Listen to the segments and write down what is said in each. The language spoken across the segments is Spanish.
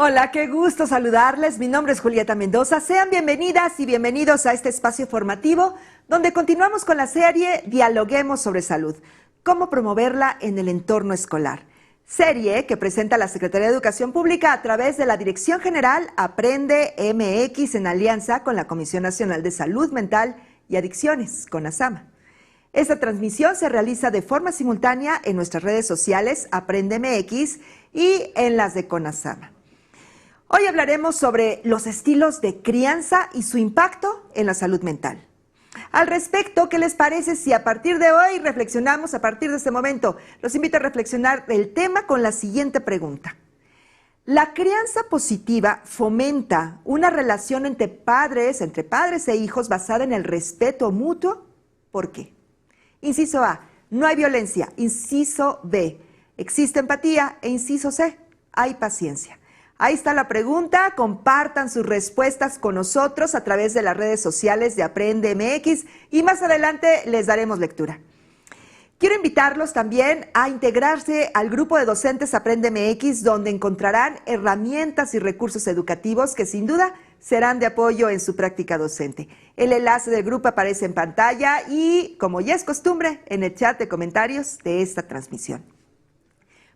Hola, qué gusto saludarles. Mi nombre es Julieta Mendoza. Sean bienvenidas y bienvenidos a este espacio formativo donde continuamos con la serie Dialoguemos sobre Salud, cómo promoverla en el entorno escolar. Serie que presenta la Secretaría de Educación Pública a través de la Dirección General Aprende MX en alianza con la Comisión Nacional de Salud Mental y Adicciones, CONASAMA. Esta transmisión se realiza de forma simultánea en nuestras redes sociales Aprende MX y en las de CONASAMA. Hoy hablaremos sobre los estilos de crianza y su impacto en la salud mental. Al respecto, ¿qué les parece si a partir de hoy reflexionamos, a partir de este momento, los invito a reflexionar el tema con la siguiente pregunta? ¿La crianza positiva fomenta una relación entre padres e hijos basada en el respeto mutuo? ¿Por qué? Inciso A, no hay violencia. Inciso B, existe empatía. E inciso C, hay paciencia. Ahí está la pregunta, compartan sus respuestas con nosotros a través de las redes sociales de Aprende MX y más adelante les daremos lectura. Quiero invitarlos también a integrarse al grupo de docentes Aprende MX, donde encontrarán herramientas y recursos educativos que sin duda serán de apoyo en su práctica docente. El enlace del grupo aparece en pantalla y, como ya es costumbre, en el chat de comentarios de esta transmisión.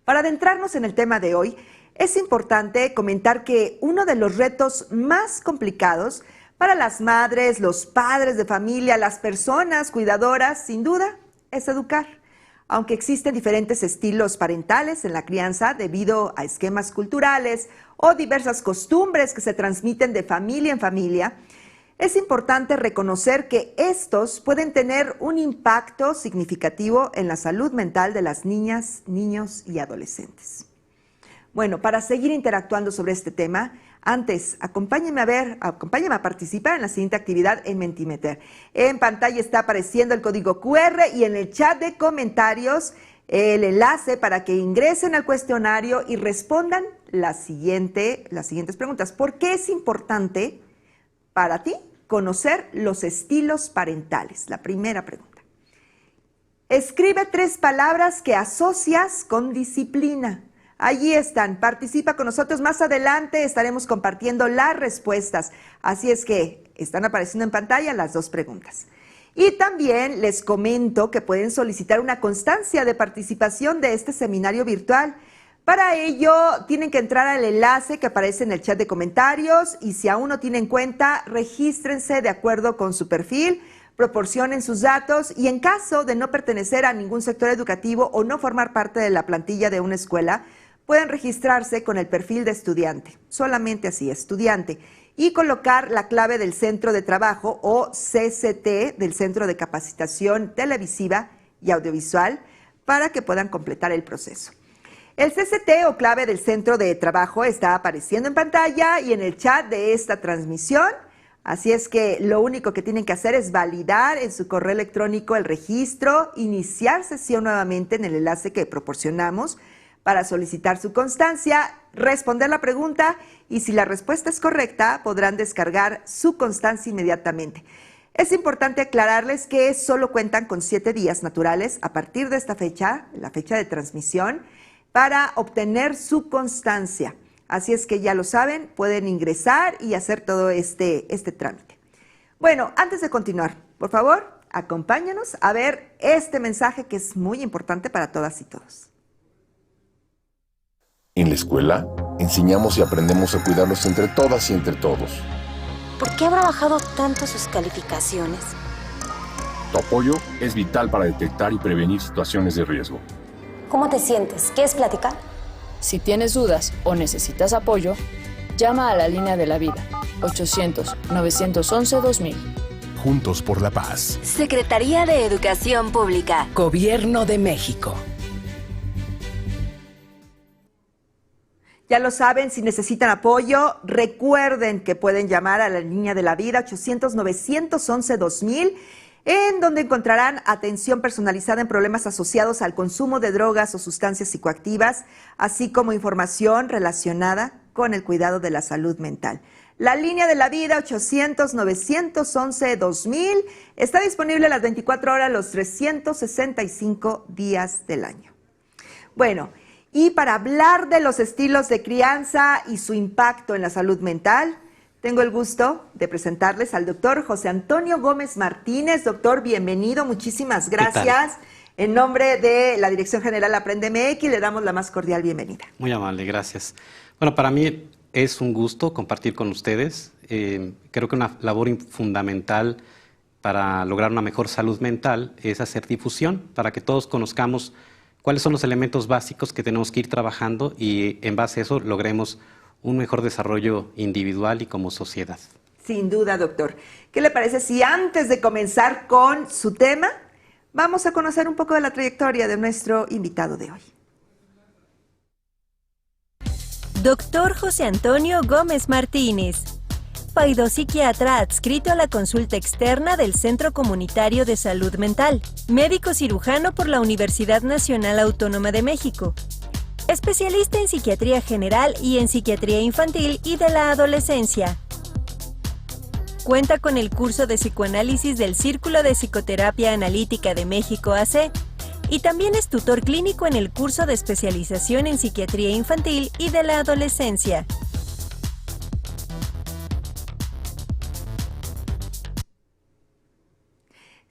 Para adentrarnos en el tema de hoy, es importante comentar que uno de los retos más complicados para las madres, los padres de familia, las personas cuidadoras, sin duda, es educar. Aunque existen diferentes estilos parentales en la crianza debido a esquemas culturales o diversas costumbres que se transmiten de familia en familia, es importante reconocer que estos pueden tener un impacto significativo en la salud mental de las niñas, niños y adolescentes. Bueno, para seguir interactuando sobre este tema, antes, acompáñenme a participar en la siguiente actividad en Mentimeter. En pantalla está apareciendo el código QR y en el chat de comentarios el enlace para que ingresen al cuestionario y respondan las siguientes preguntas. ¿Por qué es importante para ti conocer los estilos parentales? La primera pregunta. Escribe 3 palabras que asocias con disciplina. Allí están, participa con nosotros, más adelante estaremos compartiendo las respuestas, así es que están apareciendo en pantalla las 2 preguntas. Y también les comento que pueden solicitar una constancia de participación de este seminario virtual. Para ello tienen que entrar al enlace que aparece en el chat de comentarios y si aún no tienen cuenta, regístrense de acuerdo con su perfil, proporcionen sus datos y en caso de no pertenecer a ningún sector educativo o no formar parte de la plantilla de una escuela, pueden registrarse con el perfil de estudiante, solamente así, estudiante, y colocar la clave del centro de trabajo o CCT del Centro de Capacitación Televisiva y Audiovisual para que puedan completar el proceso. El CCT o clave del centro de trabajo está apareciendo en pantalla y en el chat de esta transmisión, así es que lo único que tienen que hacer es validar en su correo electrónico el registro, iniciar sesión nuevamente en el enlace que proporcionamos, para solicitar su constancia, responder la pregunta y si la respuesta es correcta, podrán descargar su constancia inmediatamente. Es importante aclararles que solo cuentan con 7 días naturales a partir de esta fecha, la fecha de transmisión, para obtener su constancia. Así es que ya lo saben, pueden ingresar y hacer todo este trámite. Bueno, antes de continuar, por favor, acompáñanos a ver este mensaje que es muy importante para todas y todos. En la escuela, enseñamos y aprendemos a cuidarnos entre todas y entre todos. ¿Por qué habrá bajado tanto sus calificaciones? Tu apoyo es vital para detectar y prevenir situaciones de riesgo. ¿Cómo te sientes? ¿Quieres platicar? Si tienes dudas o necesitas apoyo, llama a la línea de la vida, 800-911-2000. Juntos por la paz. Secretaría de Educación Pública. Gobierno de México. Ya lo saben, si necesitan apoyo, recuerden que pueden llamar a la línea de la vida 800-911-2000, en donde encontrarán atención personalizada en problemas asociados al consumo de drogas o sustancias psicoactivas, así como información relacionada con el cuidado de la salud mental. La línea de la vida 800-911-2000 está disponible a las 24 horas, los 365 días del año. Bueno, Y para hablar de los estilos de crianza y su impacto en la salud mental, tengo el gusto de presentarles al doctor José Antonio Gómez Martínez. Doctor, bienvenido, muchísimas gracias. En nombre de la Dirección General Aprende MX, le damos la más cordial bienvenida. Muy amable, gracias. Bueno, para mí es un gusto compartir con ustedes. Creo que una labor fundamental para lograr una mejor salud mental es hacer difusión para que todos conozcamos cuáles son los elementos básicos que tenemos que ir trabajando y en base a eso logremos un mejor desarrollo individual y como sociedad. Sin duda, doctor. ¿Qué le parece si antes de comenzar con su tema, vamos a conocer un poco de la trayectoria de nuestro invitado de hoy? Doctor José Antonio Gómez Martínez, psiquiatra adscrito a la consulta externa del Centro Comunitario de Salud Mental, médico cirujano por la Universidad Nacional Autónoma de México, especialista en psiquiatría general y en psiquiatría infantil y de la adolescencia. Cuenta con el curso de psicoanálisis del Círculo de Psicoterapia Analítica de México AC y también es tutor clínico en el curso de especialización en psiquiatría infantil y de la adolescencia.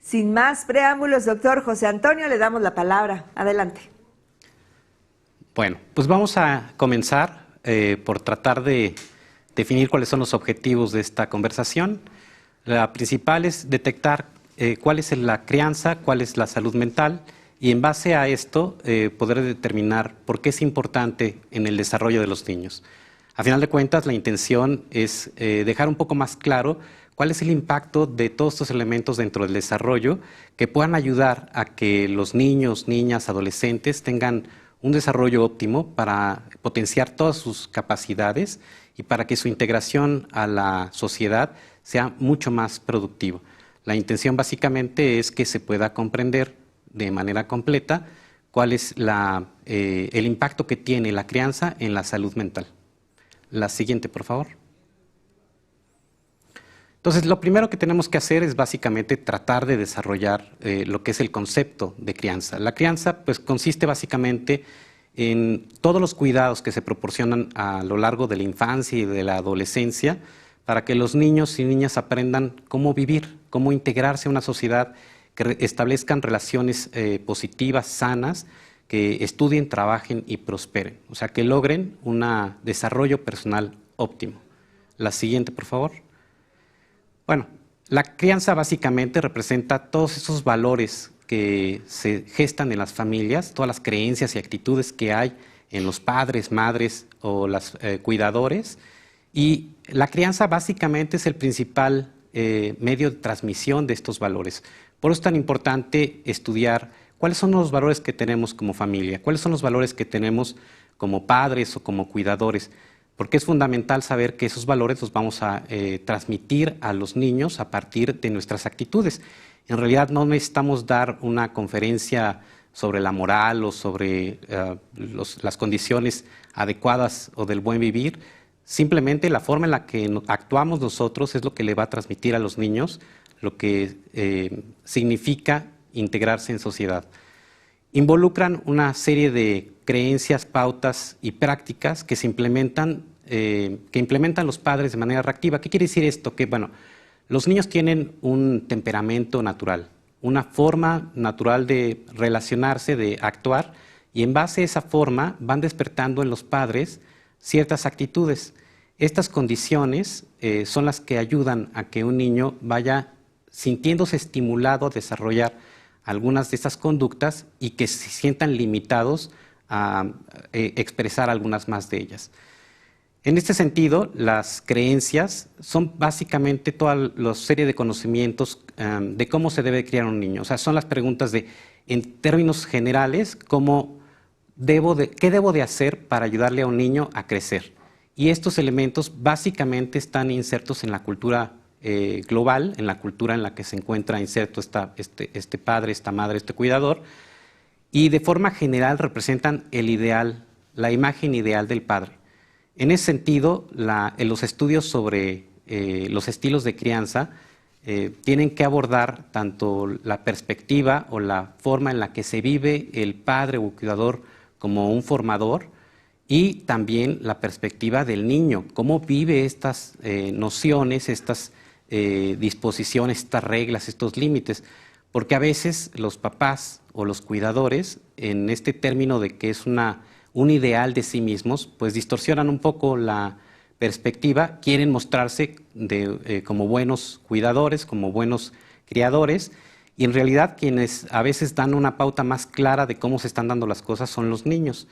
Sin más preámbulos, doctor José Antonio, le damos la palabra. Adelante. Bueno, pues vamos a comenzar por tratar de definir cuáles son los objetivos de esta conversación. La principal es detectar cuál es la crianza, cuál es la salud mental y en base a esto poder determinar por qué es importante en el desarrollo de los niños. A final de cuentas, la intención es dejar un poco más claro cuál es el impacto de todos estos elementos dentro del desarrollo que puedan ayudar a que los niños, niñas, adolescentes tengan un desarrollo óptimo para potenciar todas sus capacidades y para que su integración a la sociedad sea mucho más productivo. La intención básicamente es que se pueda comprender de manera completa cuál es el impacto que tiene la crianza en la salud mental. La siguiente, por favor. Entonces, lo primero que tenemos que hacer es básicamente tratar de desarrollar lo que es el concepto de crianza. La crianza pues, consiste básicamente en todos los cuidados que se proporcionan a lo largo de la infancia y de la adolescencia para que los niños y niñas aprendan cómo vivir, cómo integrarse a una sociedad, que establezcan relaciones positivas, sanas, que estudien, trabajen y prosperen. O sea, que logren un desarrollo personal óptimo. La siguiente, por favor. Bueno, la crianza básicamente representa todos esos valores que se gestan en las familias, todas las creencias y actitudes que hay en los padres, madres o los cuidadores. Y la crianza básicamente es el principal medio de transmisión de estos valores. Por eso es tan importante estudiar cuáles son los valores que tenemos como familia, cuáles son los valores que tenemos como padres o como cuidadores, porque es fundamental saber que esos valores los vamos a transmitir a los niños a partir de nuestras actitudes. En realidad no necesitamos dar una conferencia sobre la moral o sobre las condiciones adecuadas o del buen vivir. Simplemente la forma en la que actuamos nosotros es lo que le va a transmitir a los niños lo que significa integrarse en sociedad. Involucran una serie de creencias, pautas y prácticas que se implementan, los padres de manera reactiva. ¿Qué quiere decir esto? Que, bueno, los niños tienen un temperamento natural, una forma natural de relacionarse, de actuar, y en base a esa forma van despertando en los padres ciertas actitudes. Estas condiciones son las que ayudan a que un niño vaya sintiéndose estimulado a desarrollar algunas de estas conductas y que se sientan limitados a expresar algunas más de ellas. En este sentido, las creencias son básicamente toda la serie de conocimientos de cómo se debe criar un niño. O sea, son las preguntas de, en términos generales, ¿qué debo de hacer para ayudarle a un niño a crecer? Y estos elementos básicamente están insertos en la cultura global, en la cultura en la que se encuentra inserto este padre, esta madre, este cuidador, y de forma general representan el ideal, la imagen ideal del padre. En ese sentido, en los estudios sobre los estilos de crianza tienen que abordar tanto la perspectiva o la forma en la que se vive el padre o cuidador como un formador, y también la perspectiva del niño, cómo vive estas nociones, estas disposiciones, estas reglas, estos límites, porque a veces los papás o los cuidadores, en este término de que es un ideal de sí mismos, pues distorsionan un poco la perspectiva, quieren mostrarse como buenos cuidadores, como buenos criadores, y en realidad quienes a veces dan una pauta más clara de cómo se están dando las cosas son los niños.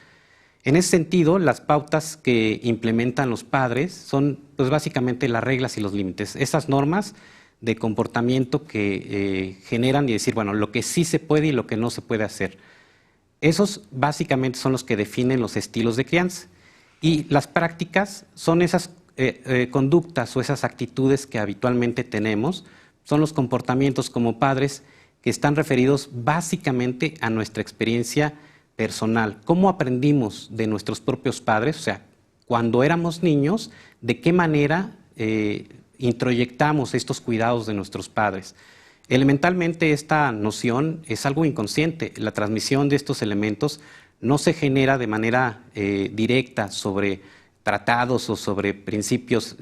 En ese sentido, las pautas que implementan los padres son pues básicamente las reglas y los límites, esas normas de comportamiento que generan y decir, bueno, lo que sí se puede y lo que no se puede hacer. Esos básicamente son los que definen los estilos de crianza. Y las prácticas son esas conductas o esas actitudes que habitualmente tenemos, son los comportamientos como padres que están referidos básicamente a nuestra experiencia personal. ¿Cómo aprendimos de nuestros propios padres? O sea, cuando éramos niños, ¿de qué manera introyectamos estos cuidados de nuestros padres? Elementalmente esta noción es algo inconsciente. La transmisión de estos elementos no se genera de manera directa sobre tratados o sobre principios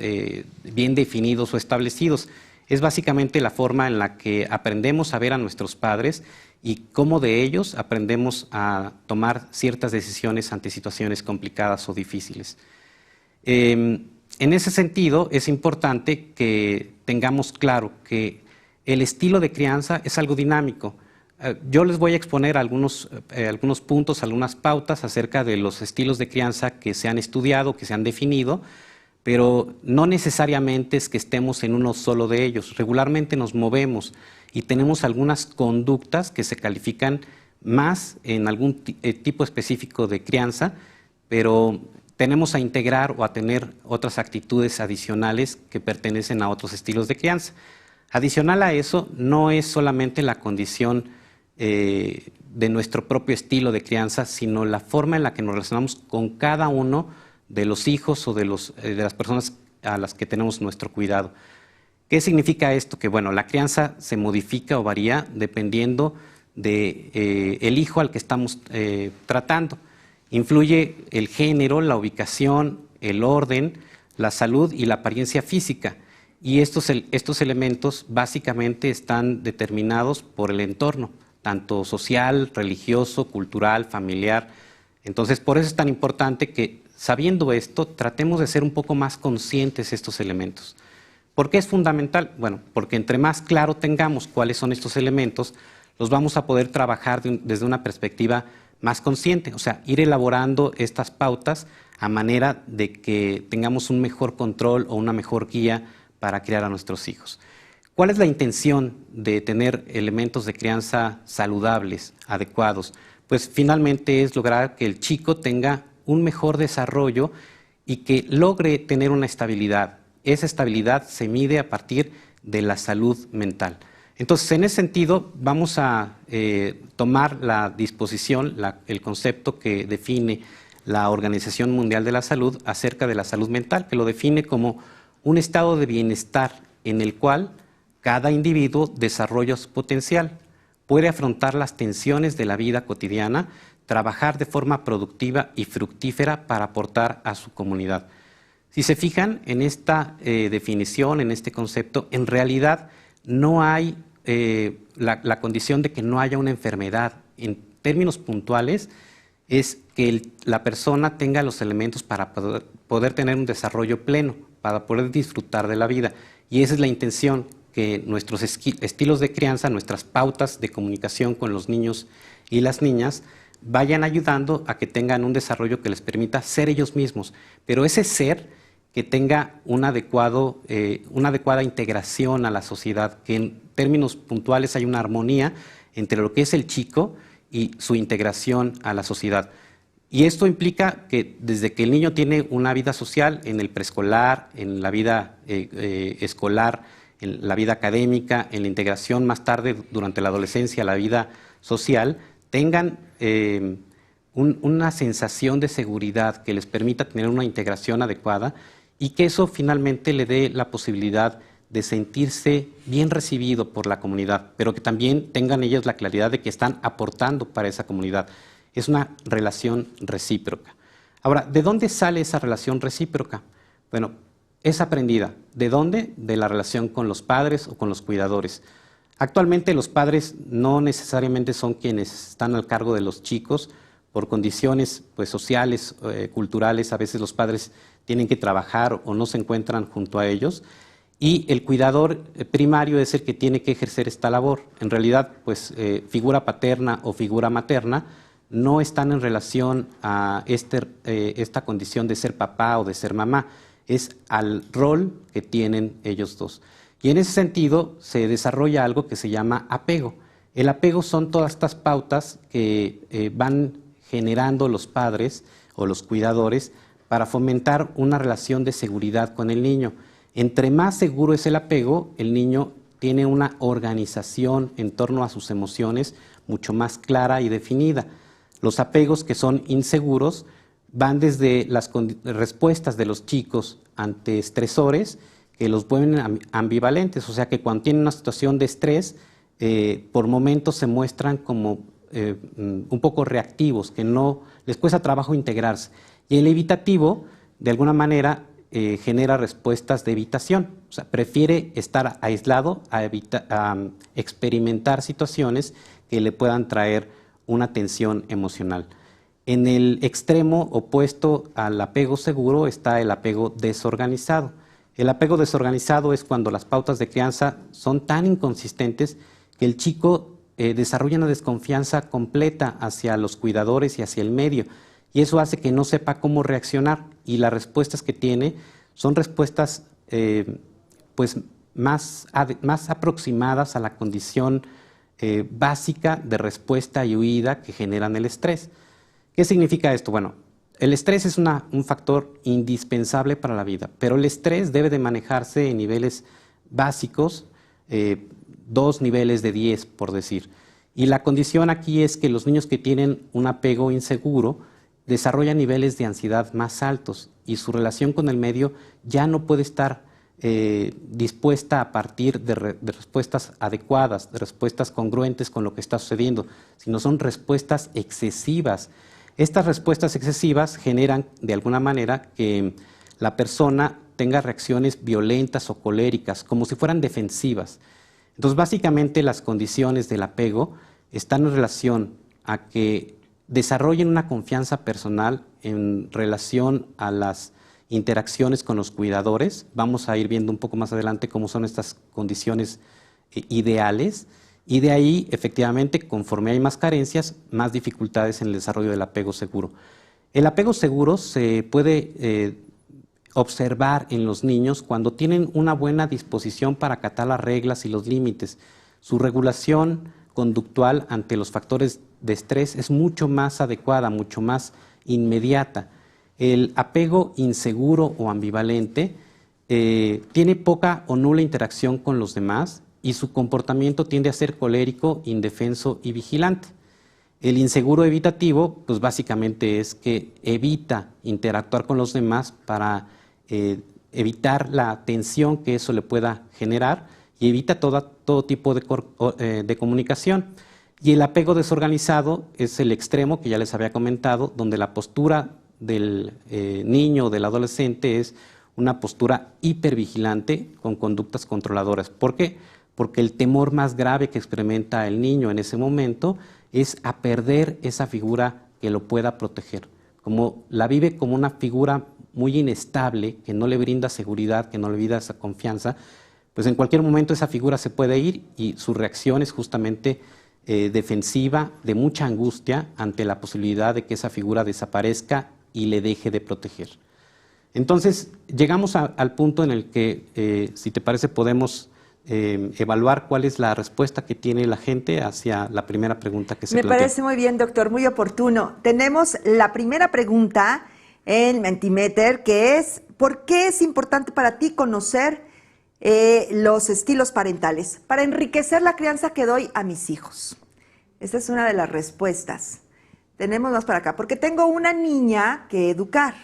bien definidos o establecidos. Es básicamente la forma en la que aprendemos a ver a nuestros padres y cómo de ellos aprendemos a tomar ciertas decisiones ante situaciones complicadas o difíciles. En ese sentido, es importante que tengamos claro que el estilo de crianza es algo dinámico. Yo les voy a exponer algunos puntos, algunas pautas acerca de los estilos de crianza que se han estudiado, que se han definido, pero no necesariamente es que estemos en uno solo de ellos. Regularmente nos movemos y tenemos algunas conductas que se califican más en algún tipo específico de crianza, pero tenemos a integrar o a tener otras actitudes adicionales que pertenecen a otros estilos de crianza. Adicional a eso, no es solamente la condición de nuestro propio estilo de crianza, sino la forma en la que nos relacionamos con cada uno de los hijos o de las personas a las que tenemos nuestro cuidado. ¿Qué significa esto? Que bueno, la crianza se modifica o varía dependiendo de el hijo al que estamos tratando. Influye el género, la ubicación, el orden, la salud y la apariencia física. Y estos elementos básicamente están determinados por el entorno, tanto social, religioso, cultural, familiar. Entonces, por eso es tan importante que, sabiendo esto, tratemos de ser un poco más conscientes de estos elementos. ¿Por qué es fundamental? Bueno, porque entre más claro tengamos cuáles son estos elementos, los vamos a poder trabajar desde una perspectiva más consciente, o sea, ir elaborando estas pautas a manera de que tengamos un mejor control o una mejor guía para criar a nuestros hijos. ¿Cuál es la intención de tener elementos de crianza saludables, adecuados? Pues finalmente es lograr que el chico tenga un mejor desarrollo y que logre tener una estabilidad. Esa estabilidad se mide a partir de la salud mental. Entonces, en ese sentido, vamos a tomar la disposición, el concepto que define la Organización Mundial de la Salud acerca de la salud mental, que lo define como un estado de bienestar en el cual cada individuo desarrolla su potencial, puede afrontar las tensiones de la vida cotidiana, trabajar de forma productiva y fructífera para aportar a su comunidad. Si se fijan en esta definición, en este concepto, en realidad no hay la condición de que no haya una enfermedad. En términos puntuales, es que la persona tenga los elementos para poder tener un desarrollo pleno, para poder disfrutar de la vida. Y esa es la intención, que nuestros estilos de crianza, nuestras pautas de comunicación con los niños y las niñas vayan ayudando a que tengan un desarrollo que les permita ser ellos mismos. Pero ese ser que tenga una adecuada integración a la sociedad, que en términos puntuales hay una armonía entre lo que es el chico y su integración a la sociedad. Y esto implica que desde que el niño tiene una vida social, en el preescolar, en la vida escolar, en la vida académica, en la integración más tarde durante la adolescencia, la vida social, tengan una sensación de seguridad que les permita tener una integración adecuada y que eso finalmente le dé la posibilidad de sentirse bien recibido por la comunidad, pero que también tengan ellos la claridad de que están aportando para esa comunidad. Es una relación recíproca. Ahora, ¿de dónde sale esa relación recíproca? Bueno, es aprendida. ¿De dónde? De la relación con los padres o con los cuidadores. Actualmente los padres no necesariamente son quienes están al cargo de los chicos por condiciones pues, sociales, culturales. A veces los padres tienen que trabajar o no se encuentran junto a ellos. Y el cuidador primario es el que tiene que ejercer esta labor. En realidad, pues, figura paterna o figura materna no están en relación a esta condición de ser papá o de ser mamá. Es al rol que tienen ellos dos. Y en ese sentido se desarrolla algo que se llama apego. El apego son todas estas pautas que van generando los padres o los cuidadores para fomentar una relación de seguridad con el niño. Entre más seguro es el apego, el niño tiene una organización en torno a sus emociones mucho más clara y definida. Los apegos que son inseguros van desde las respuestas de los chicos ante estresores que los vuelven ambivalentes, o sea que cuando tienen una situación de estrés, por momentos se muestran como un poco reactivos, que no les cuesta trabajo integrarse. Y el evitativo, de alguna manera, genera respuestas de evitación, o sea, prefiere estar aislado a experimentar situaciones que le puedan traer una tensión emocional. En el extremo opuesto al apego seguro está el apego desorganizado. El apego desorganizado es cuando las pautas de crianza son tan inconsistentes que el chico desarrolla una desconfianza completa hacia los cuidadores y hacia el medio. Y eso hace que no sepa cómo reaccionar, y las respuestas que tiene son respuestas pues más aproximadas a la condición básica de respuesta y huida que generan el estrés. ¿Qué significa esto? Bueno, el estrés es un factor indispensable para la vida, pero el estrés debe de manejarse en niveles básicos, 2 niveles de 10, por decir. Y la condición aquí es que los niños que tienen un apego inseguro desarrollan niveles de ansiedad más altos y su relación con el medio ya no puede estar dispuesta a partir de respuestas adecuadas, de respuestas congruentes con lo que está sucediendo, sino son respuestas excesivas. Estas respuestas excesivas generan de alguna manera que la persona tenga reacciones violentas o coléricas, como si fueran defensivas. Entonces, básicamente las condiciones del apego están en relación a que desarrollen una confianza personal en relación a las interacciones con los cuidadores. Vamos a ir viendo un poco más adelante cómo son estas condiciones ideales, y de ahí, efectivamente, conforme hay más carencias, más dificultades en el desarrollo del apego seguro. El apego seguro se puede observar en los niños cuando tienen una buena disposición para acatar las reglas y los límites. Su regulación conductual ante los factores de estrés es mucho más adecuada, mucho más inmediata. El apego inseguro o ambivalente tiene poca o nula interacción con los demás y su comportamiento tiende a ser colérico, indefenso y vigilante. El inseguro evitativo, pues básicamente es que evita interactuar con los demás para evitar la tensión que eso le pueda generar y evita todo tipo de comunicación. Y el apego desorganizado es el extremo que ya les había comentado, donde la postura del niño o del adolescente es una postura hipervigilante con conductas controladoras. ¿Por qué? Porque el temor más grave que experimenta el niño en ese momento es a perder esa figura que lo pueda proteger. Como la vive como una figura muy inestable, que no le brinda seguridad, que no le brinda esa confianza, pues en cualquier momento esa figura se puede ir y su reacción es justamente defensiva, de mucha angustia ante la posibilidad de que esa figura desaparezca y le deje de proteger. Entonces, llegamos al punto en el que, si te parece, podemos evaluar cuál es la respuesta que tiene la gente hacia la primera pregunta que se plantea. Me parece muy bien, doctor, muy oportuno. Tenemos la primera pregunta en Mentimeter, que es: ¿por qué es importante para ti conocer los estilos parentales para enriquecer la crianza que doy a mis hijos? Esta es una de las respuestas. Tenemos más para acá. Porque tengo una niña que educar.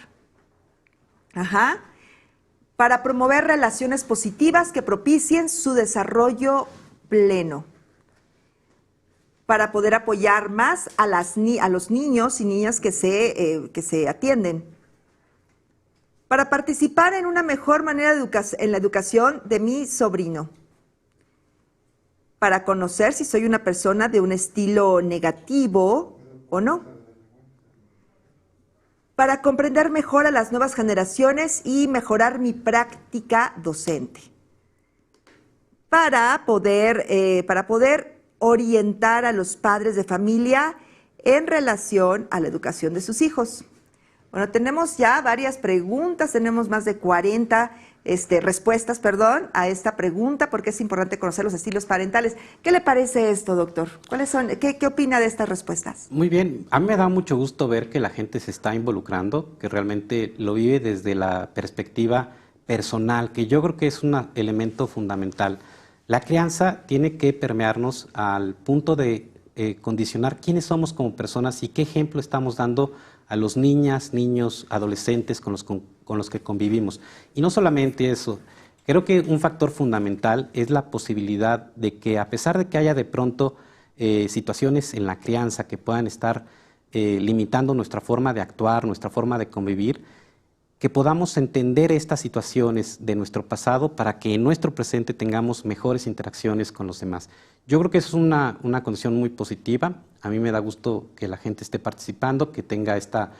Ajá. Para promover relaciones positivas que propicien su desarrollo pleno. para poder apoyar más a los niños y niñas que se atienden. Para participar en una mejor manera en la educación de mi sobrino. Para conocer si soy una persona de un estilo negativo o no. Para comprender mejor a las nuevas generaciones y mejorar mi práctica docente. Para poder orientar a los padres de familia en relación a la educación de sus hijos. Bueno, tenemos ya varias preguntas, tenemos más de 40 respuestas, a esta pregunta, porque es importante conocer los estilos parentales. ¿Qué le parece esto, doctor? ¿Cuáles son? ¿Qué opina de estas respuestas? Muy bien, a mí me da mucho gusto ver que la gente se está involucrando, que realmente lo vive desde la perspectiva personal, que yo creo que es un elemento fundamental. La crianza tiene que permearnos al punto de condicionar quiénes somos como personas y qué ejemplo estamos dando a los niñas, niños, adolescentes con los que convivimos. Y no solamente eso, creo que un factor fundamental es la posibilidad de que, a pesar de que haya de pronto situaciones en la crianza que puedan estar limitando nuestra forma de actuar, nuestra forma de convivir, que podamos entender estas situaciones de nuestro pasado para que en nuestro presente tengamos mejores interacciones con los demás. Yo creo que eso es una condición muy positiva. A mí me da gusto que la gente esté participando, que tenga esta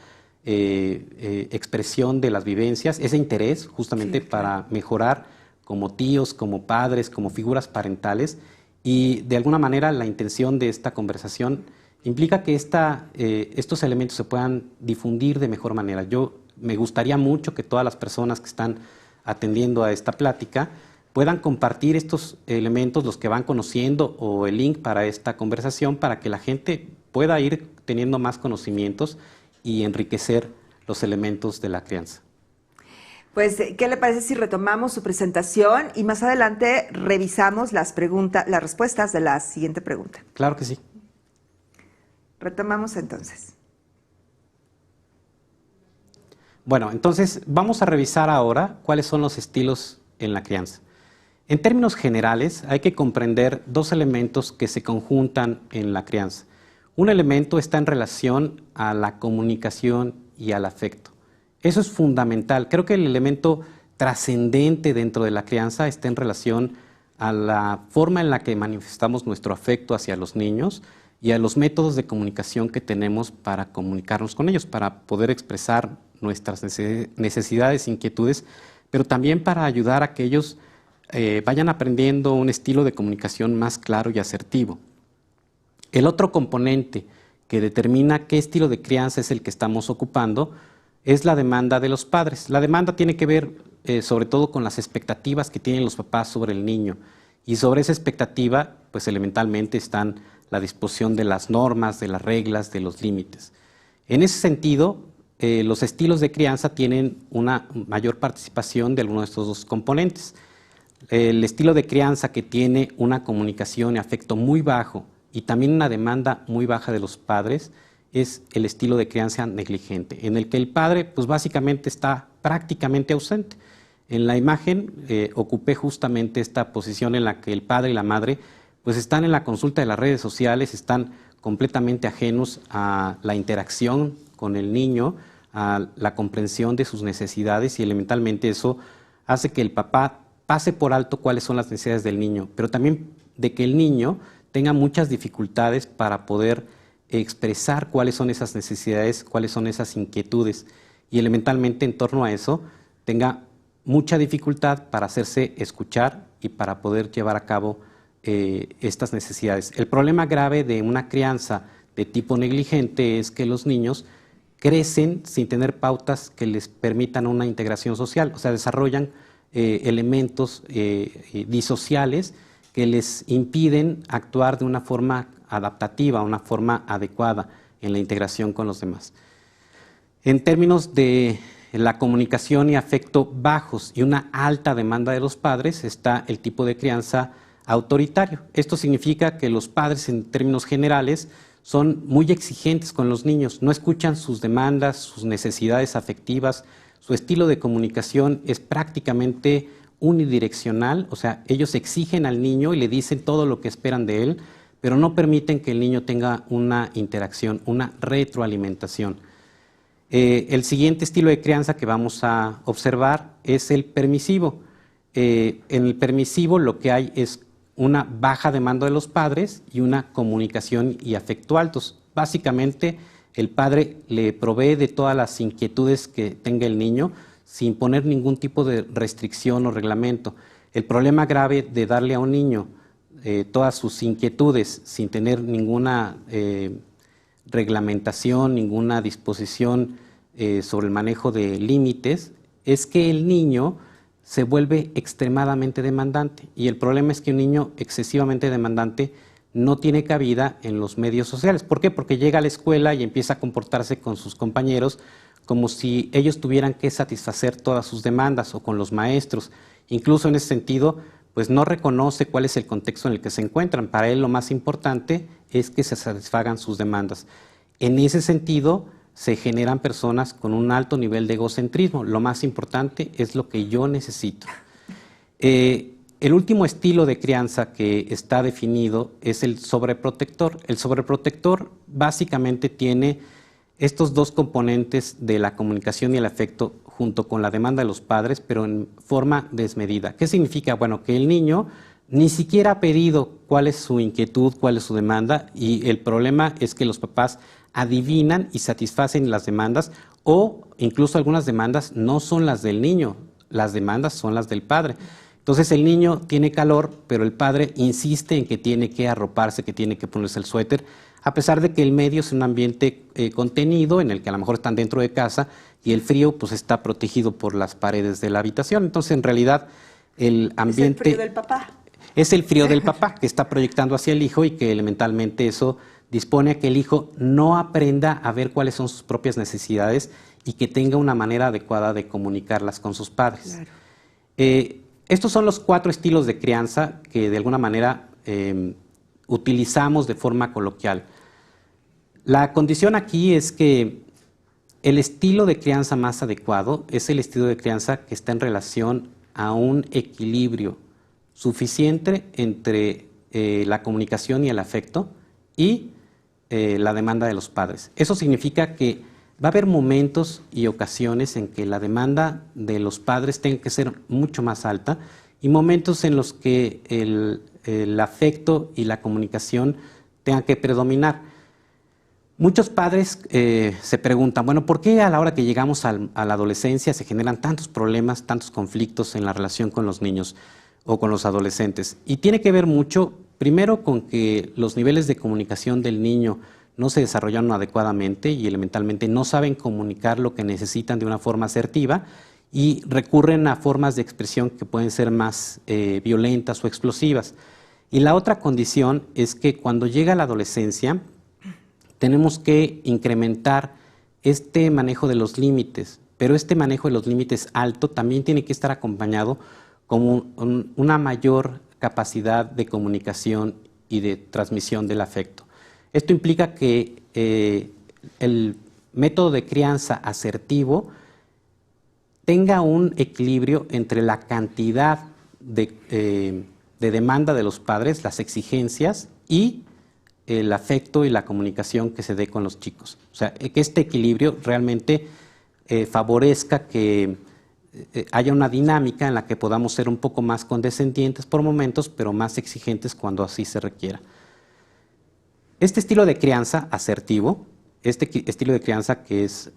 expresión de las vivencias, ese interés justamente para mejorar como tíos, como padres, como figuras parentales. Y de alguna manera la intención de esta conversación implica que estos elementos se puedan difundir de mejor manera. Me gustaría mucho que todas las personas que están atendiendo a esta plática puedan compartir estos elementos, los que van conociendo, o el link para esta conversación, para que la gente pueda ir teniendo más conocimientos y enriquecer los elementos de la crianza. Pues, ¿qué le parece si retomamos su presentación y más adelante revisamos las respuestas de la siguiente pregunta? Claro que sí. Retomamos entonces. Bueno, entonces vamos a revisar ahora cuáles son los estilos en la crianza. En términos generales, hay que comprender dos elementos que se conjuntan en la crianza. Un elemento está en relación a la comunicación y al afecto. Eso es fundamental. Creo que el elemento trascendente dentro de la crianza está en relación a la forma en la que manifestamos nuestro afecto hacia los niños y a los métodos de comunicación que tenemos para comunicarnos con ellos, para poder expresar nuestras necesidades, inquietudes, pero también para ayudar a que ellos vayan aprendiendo un estilo de comunicación más claro y asertivo. El otro componente que determina qué estilo de crianza es el que estamos ocupando es la demanda de los padres. La demanda tiene que ver sobre todo con las expectativas que tienen los papás sobre el niño, y sobre esa expectativa pues elementalmente están la disposición de las normas, de las reglas, de los límites. En ese sentido, los estilos de crianza tienen una mayor participación de alguno de estos dos componentes. El estilo de crianza que tiene una comunicación y afecto muy bajo y también una demanda muy baja de los padres es el estilo de crianza negligente, en el que el padre pues básicamente está prácticamente ausente. En la imagen ocupé justamente esta posición en la que el padre y la madre pues están en la consulta de las redes sociales, están completamente ajenos a la interacción con el niño, a la comprensión de sus necesidades, y elementalmente eso hace que el papá pase por alto cuáles son las necesidades del niño, pero también de que el niño tenga muchas dificultades para poder expresar cuáles son esas necesidades, cuáles son esas inquietudes, y elementalmente en torno a eso tenga mucha dificultad para hacerse escuchar y para poder llevar a cabo estas necesidades. El problema grave de una crianza de tipo negligente es que los niños crecen sin tener pautas que les permitan una integración social, o sea, desarrollan elementos disociales que les impiden actuar de una forma adaptativa, una forma adecuada en la integración con los demás. En términos de la comunicación y afecto bajos y una alta demanda de los padres, está el tipo de crianza autoritario. Esto significa que los padres, en términos generales, son muy exigentes con los niños, no escuchan sus demandas, sus necesidades afectivas, su estilo de comunicación es prácticamente unidireccional, o sea, ellos exigen al niño y le dicen todo lo que esperan de él, pero no permiten que el niño tenga una interacción, una retroalimentación. El siguiente estilo de crianza que vamos a observar es el permisivo. En el permisivo lo que hay es una baja demanda de los padres y una comunicación y afecto altos. Básicamente, el padre le provee de todas las inquietudes que tenga el niño sin poner ningún tipo de restricción o reglamento. El problema grave de darle a un niño todas sus inquietudes sin tener ninguna reglamentación, ninguna disposición sobre el manejo de límites, es que el niño se vuelve extremadamente demandante. Y el problema es que un niño excesivamente demandante no tiene cabida en los medios sociales. ¿Por qué? Porque llega a la escuela y empieza a comportarse con sus compañeros como si ellos tuvieran que satisfacer todas sus demandas, o con los maestros. Incluso en ese sentido, pues no reconoce cuál es el contexto en el que se encuentran. Para él lo más importante es que se satisfagan sus demandas. En ese sentido, se generan personas con un alto nivel de egocentrismo. Lo más importante es lo que yo necesito. El último estilo de crianza que está definido es el sobreprotector. El sobreprotector básicamente tiene estos dos componentes de la comunicación y el afecto junto con la demanda de los padres, pero en forma desmedida. ¿Qué significa? Bueno, que el niño ni siquiera ha pedido cuál es su inquietud, cuál es su demanda, y el problema es que los papás adivinan y satisfacen las demandas, o incluso algunas demandas no son las del niño, las demandas son las del padre. Entonces el niño tiene calor, pero el padre insiste en que tiene que arroparse, que tiene que ponerse el suéter, a pesar de que el medio es un ambiente contenido, en el que a lo mejor están dentro de casa, y el frío pues está protegido por las paredes de la habitación. Entonces en realidad el ambiente... Es el frío del papá. Es el frío del papá que está proyectando hacia el hijo, y que elementalmente eso dispone a que el hijo no aprenda a ver cuáles son sus propias necesidades y que tenga una manera adecuada de comunicarlas con sus padres. Claro. Estos son los 4 estilos de crianza que de alguna manera utilizamos de forma coloquial. La condición aquí es que el estilo de crianza más adecuado es el estilo de crianza que está en relación a un equilibrio suficiente entre la comunicación y el afecto y la demanda de los padres. Eso significa que va a haber momentos y ocasiones en que la demanda de los padres tenga que ser mucho más alta, y momentos en los que el afecto y la comunicación tengan que predominar. Muchos padres se preguntan, bueno, ¿por qué a la hora que llegamos a la adolescencia se generan tantos problemas, tantos conflictos en la relación con los niños o con los adolescentes? Y tiene que ver mucho, primero, con que los niveles de comunicación del niño no se desarrollaron adecuadamente y elementalmente no saben comunicar lo que necesitan de una forma asertiva, y recurren a formas de expresión que pueden ser más violentas o explosivas. Y la otra condición es que cuando llega la adolescencia tenemos que incrementar este manejo de los límites, pero este manejo de los límites alto también tiene que estar acompañado con una mayor capacidad de comunicación y de transmisión del afecto. Esto implica que el método de crianza asertivo tenga un equilibrio entre la cantidad de demanda de los padres, las exigencias, y el afecto y la comunicación que se dé con los chicos. O sea, que este equilibrio realmente favorezca que haya una dinámica en la que podamos ser un poco más condescendientes por momentos, pero más exigentes cuando así se requiera. Este estilo de crianza asertivo, este estilo de crianza que es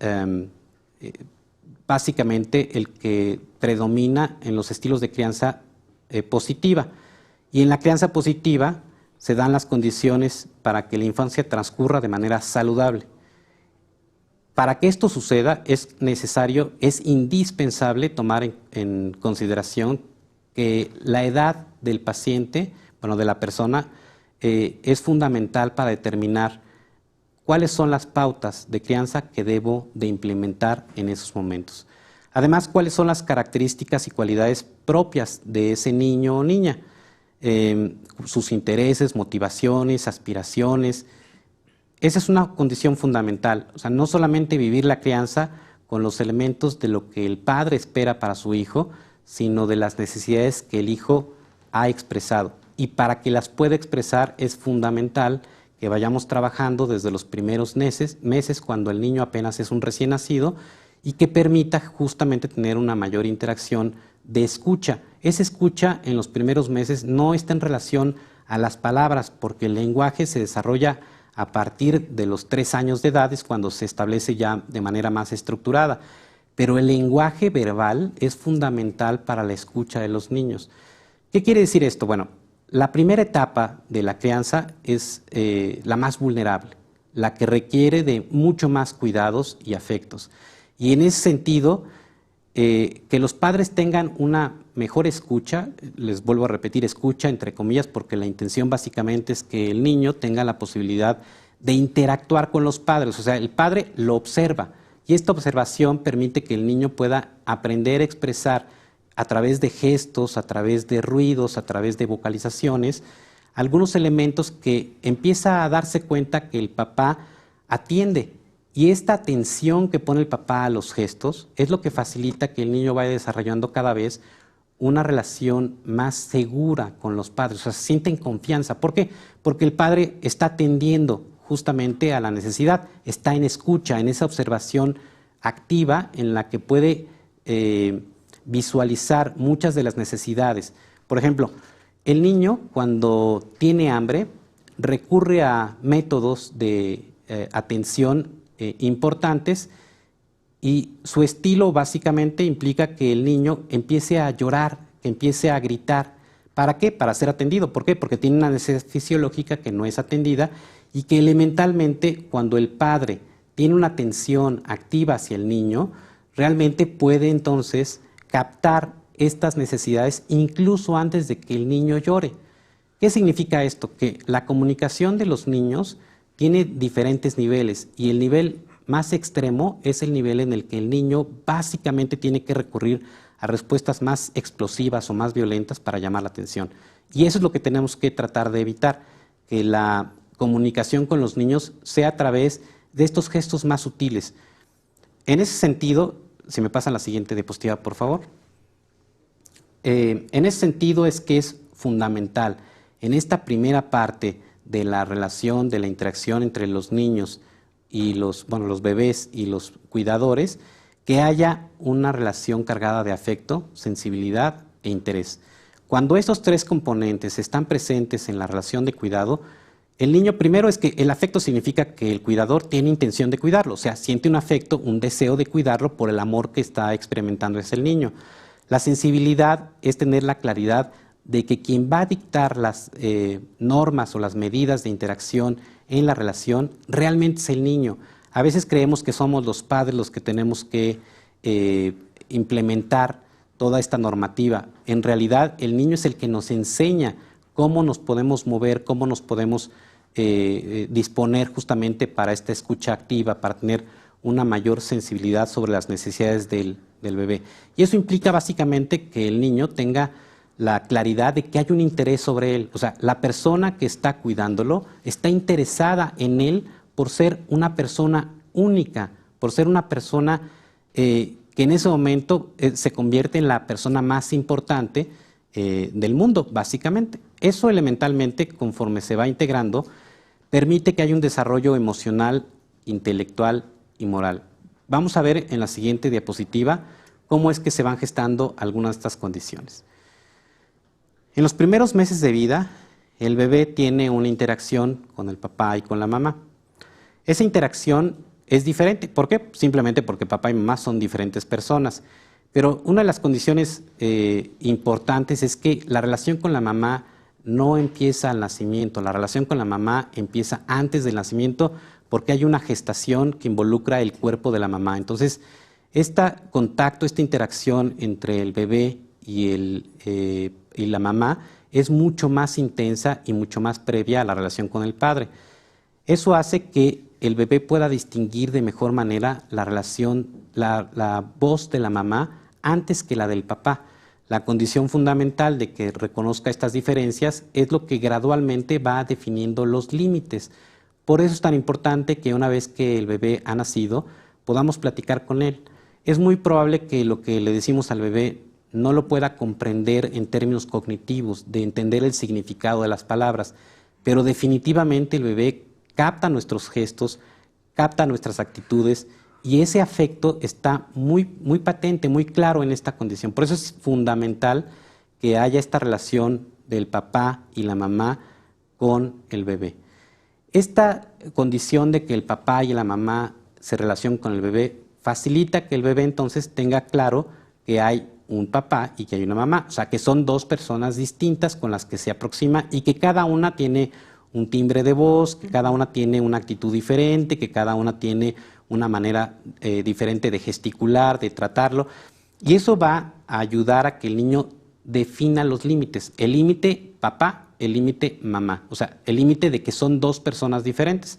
básicamente el que predomina en los estilos de crianza positiva. Y en la crianza positiva se dan las condiciones para que la infancia transcurra de manera saludable. Para que esto suceda es necesario, es indispensable tomar en consideración que la edad del paciente, bueno, de la persona, es fundamental para determinar cuáles son las pautas de crianza que debo de implementar en esos momentos. Además, cuáles son las características y cualidades propias de ese niño o niña, sus intereses, motivaciones, aspiraciones. Esa es una condición fundamental. O sea, no solamente vivir la crianza con los elementos de lo que el padre espera para su hijo, sino de las necesidades que el hijo ha expresado. y para que las pueda expresar es fundamental que vayamos trabajando desde los primeros meses cuando el niño apenas es un recién nacido y que permita justamente tener una mayor interacción de escucha. Esa escucha en los primeros meses no está en relación a las palabras, porque el lenguaje se desarrolla a partir de los 3 años de edad, es cuando se establece ya de manera más estructurada. Pero el lenguaje verbal es fundamental para la escucha de los niños. ¿Qué quiere decir esto? Bueno, la primera etapa de la crianza es la más vulnerable, la que requiere de mucho más cuidados y afectos. Y en ese sentido, que los padres tengan una mejor escucha, les vuelvo a repetir, escucha entre comillas, porque la intención básicamente es que el niño tenga la posibilidad de interactuar con los padres, o sea, el padre lo observa y esta observación permite que el niño pueda aprender a expresar a través de gestos, a través de ruidos, a través de vocalizaciones, algunos elementos que empieza a darse cuenta que el papá atiende. Y esta atención que pone el papá a los gestos es lo que facilita que el niño vaya desarrollando cada vez una relación más segura con los padres, o sea, se siente en confianza. ¿Por qué? Porque el padre está atendiendo justamente a la necesidad, está en escucha, en esa observación activa en la que puede visualizar muchas de las necesidades. Por ejemplo, el niño cuando tiene hambre recurre a métodos de atención importantes y su estilo básicamente implica que el niño empiece a llorar, que empiece a gritar. ¿Para qué? Para ser atendido. ¿Por qué? Porque tiene una necesidad fisiológica que no es atendida y que elementalmente cuando el padre tiene una atención activa hacia el niño, realmente puede entonces captar estas necesidades incluso antes de que el niño llore. ¿Qué significa esto? Que la comunicación de los niños tiene diferentes niveles y el nivel más extremo es el nivel en el que el niño básicamente tiene que recurrir a respuestas más explosivas o más violentas para llamar la atención. Y eso es lo que tenemos que tratar de evitar, que la comunicación con los niños sea a través de estos gestos más sutiles. En ese sentido, si me pasan la siguiente diapositiva, por favor. En ese sentido es que es fundamental en esta primera parte de la relación, de la interacción entre los niños y los bebés y los cuidadores, que haya una relación cargada de afecto, sensibilidad e interés. Cuando estos 3 componentes están presentes en la relación de cuidado, el niño primero es que el afecto significa que el cuidador tiene intención de cuidarlo, o sea, siente un afecto, un deseo de cuidarlo por el amor que está experimentando ese el niño. La sensibilidad es tener la claridad de que quien va a dictar las normas o las medidas de interacción en la relación realmente es el niño. A veces creemos que somos los padres los que tenemos que implementar toda esta normativa. En realidad, el niño es el que nos enseña cómo nos podemos mover, cómo nos podemos disponer justamente para esta escucha activa, para tener una mayor sensibilidad sobre las necesidades del bebé. Y eso implica básicamente que el niño tenga la claridad de que hay un interés sobre él. O sea, la persona que está cuidándolo está interesada en él por ser una persona única, por ser una persona que en ese momento se convierte en la persona más importante del mundo, básicamente. Eso elementalmente, conforme se va integrando, permite que haya un desarrollo emocional, intelectual y moral. Vamos a ver en la siguiente diapositiva cómo es que se van gestando algunas de estas condiciones. En los primeros meses de vida, el bebé tiene una interacción con el papá y con la mamá. Esa interacción es diferente. ¿Por qué? Simplemente porque papá y mamá son diferentes personas. Pero una de las condiciones importantes es que la relación con la mamá no empieza al nacimiento. La relación con la mamá empieza antes del nacimiento porque hay una gestación que involucra el cuerpo de la mamá. Entonces, este contacto, esta interacción entre el bebé y la mamá es mucho más intensa y mucho más previa a la relación con el padre. Eso hace que el bebé pueda distinguir de mejor manera la relación, la voz de la mamá antes que la del papá. La condición fundamental de que reconozca estas diferencias es lo que gradualmente va definiendo los límites. Por eso es tan importante que una vez que el bebé ha nacido, podamos platicar con él. Es muy probable que lo que le decimos al bebé no lo pueda comprender en términos cognitivos, de entender el significado de las palabras, pero definitivamente el bebé capta nuestros gestos, capta nuestras actitudes, y ese afecto está muy patente, muy claro en esta condición. Por eso es fundamental que haya esta relación del papá y la mamá con el bebé. Esta condición de que el papá y la mamá se relacionen con el bebé facilita que el bebé entonces tenga claro que hay un papá y que hay una mamá, o sea, que son dos personas distintas con las que se aproxima y que cada una tiene un timbre de voz, que cada una tiene una actitud diferente, que cada una tiene una manera diferente de gesticular, de tratarlo, y eso va a ayudar a que el niño defina los límites, el límite papá, el límite mamá, o sea, el límite de que son dos personas diferentes.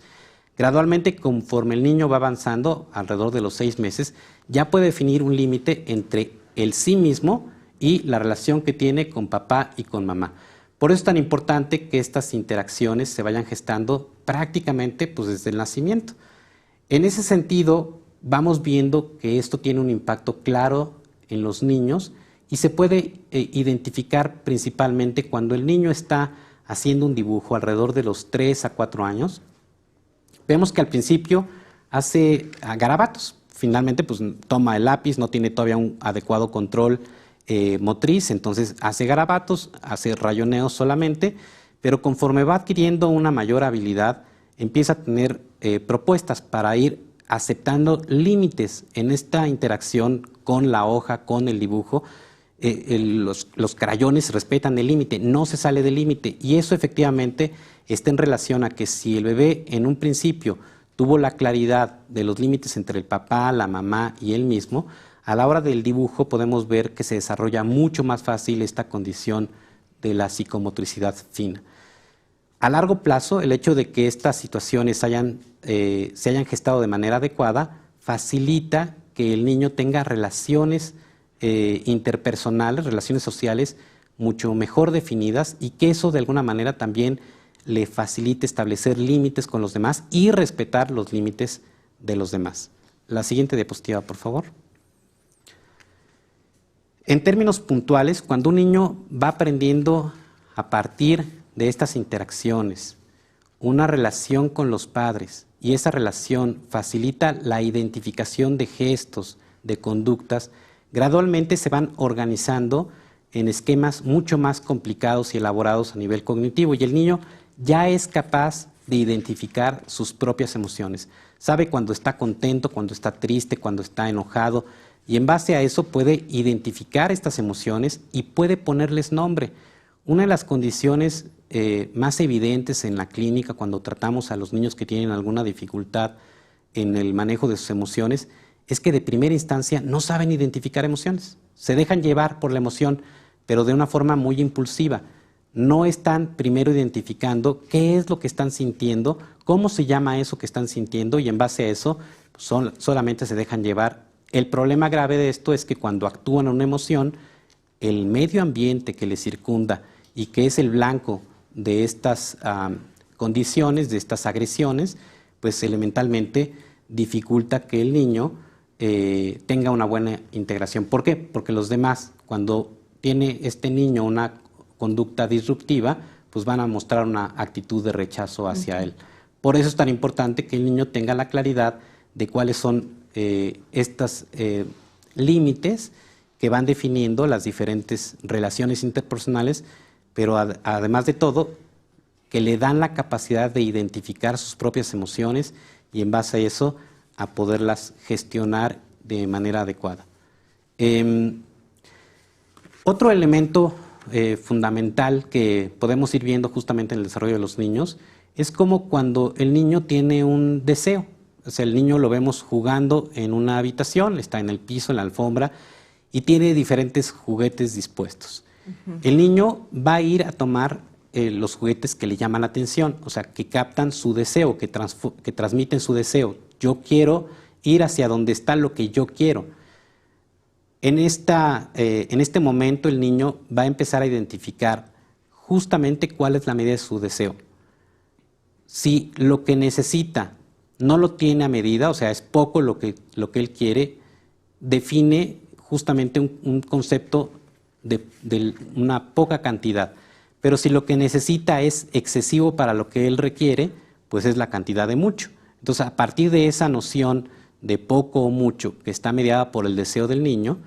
Gradualmente, conforme el niño va avanzando, alrededor de los 6 meses, ya puede definir un límite entre el sí mismo y la relación que tiene con papá y con mamá. Por eso es tan importante que estas interacciones se vayan gestando prácticamente pues, desde el nacimiento. En ese sentido, vamos viendo que esto tiene un impacto claro en los niños y se puede identificar principalmente cuando el niño está haciendo un dibujo alrededor de los 3 a 4 años. Vemos que al principio hace garabatos. Finalmente, pues toma el lápiz, no tiene todavía un adecuado control motriz, entonces hace garabatos, hace rayoneos solamente, pero conforme va adquiriendo una mayor habilidad, empieza a tener propuestas para ir aceptando límites en esta interacción con la hoja, con el dibujo. Los crayones respetan el límite, no se sale del límite, y eso efectivamente está en relación a que si el bebé en un principio tuvo la claridad de los límites entre el papá, la mamá y él mismo, a la hora del dibujo podemos ver que se desarrolla mucho más fácil esta condición de la psicomotricidad fina. A largo plazo, el hecho de que estas situaciones se hayan gestado de manera adecuada facilita que el niño tenga relaciones interpersonales, relaciones sociales mucho mejor definidas, y que eso de alguna manera también le facilite establecer límites con los demás y respetar los límites de los demás. La siguiente diapositiva, por favor. En términos puntuales, cuando un niño va aprendiendo a partir de estas interacciones una relación con los padres, y esa relación facilita la identificación de gestos, de conductas, gradualmente se van organizando en esquemas mucho más complicados y elaborados a nivel cognitivo, y el niño ya es capaz de identificar sus propias emociones. Sabe cuando está contento, cuando está triste, cuando está enojado, y en base a eso puede identificar estas emociones y puede ponerles nombre. Una de las condiciones más evidentes en la clínica cuando tratamos a los niños que tienen alguna dificultad en el manejo de sus emociones es que de primera instancia no saben identificar emociones. Se dejan llevar por la emoción, pero de una forma muy impulsiva. No están primero identificando qué es lo que están sintiendo, cómo se llama eso que están sintiendo, y en base a eso solamente se dejan llevar. El problema grave de esto es que cuando actúan una emoción, el medio ambiente que les circunda y que es el blanco de estas condiciones, de estas agresiones, pues elementalmente dificulta que el niño tenga una buena integración. ¿Por qué? Porque los demás, cuando tiene este niño una conducta disruptiva, pues van a mostrar una actitud de rechazo hacia él. Por eso es tan importante que el niño tenga la claridad de cuáles son estos límites que van definiendo las diferentes relaciones interpersonales, pero además de todo, que le dan la capacidad de identificar sus propias emociones y en base a eso a poderlas gestionar de manera adecuada. Otro elemento fundamental que podemos ir viendo justamente en el desarrollo de los niños es como cuando el niño tiene un deseo. O sea, el niño lo vemos jugando en una habitación, está en el piso, en la alfombra, y tiene diferentes juguetes dispuestos. El niño va a ir a tomar los juguetes que le llaman la atención, o sea, que captan su deseo, que transmiten su deseo. Yo quiero ir hacia donde está lo que yo quiero. En este momento el niño va a empezar a identificar justamente cuál es la medida de su deseo. Si lo que necesita no lo tiene a medida, o sea, es poco lo que él quiere, define justamente un concepto de una poca cantidad. Pero si lo que necesita es excesivo para lo que él requiere, pues es la cantidad de mucho. Entonces, a partir de esa noción de poco o mucho, que está mediada por el deseo del niño,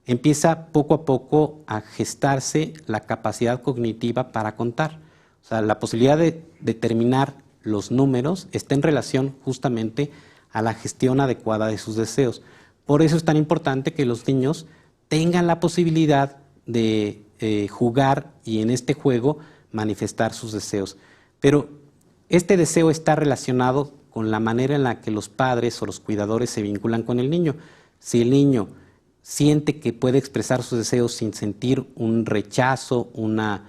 empieza poco a poco a gestarse la capacidad cognitiva para contar. O sea, la posibilidad de determinar los números está en relación justamente a la gestión adecuada de sus deseos. Por eso es tan importante que los niños tengan la posibilidad de jugar y en este juego manifestar sus deseos. Pero este deseo está relacionado con la manera en la que los padres o los cuidadores se vinculan con el niño. Si el niño siente que puede expresar sus deseos sin sentir un rechazo, una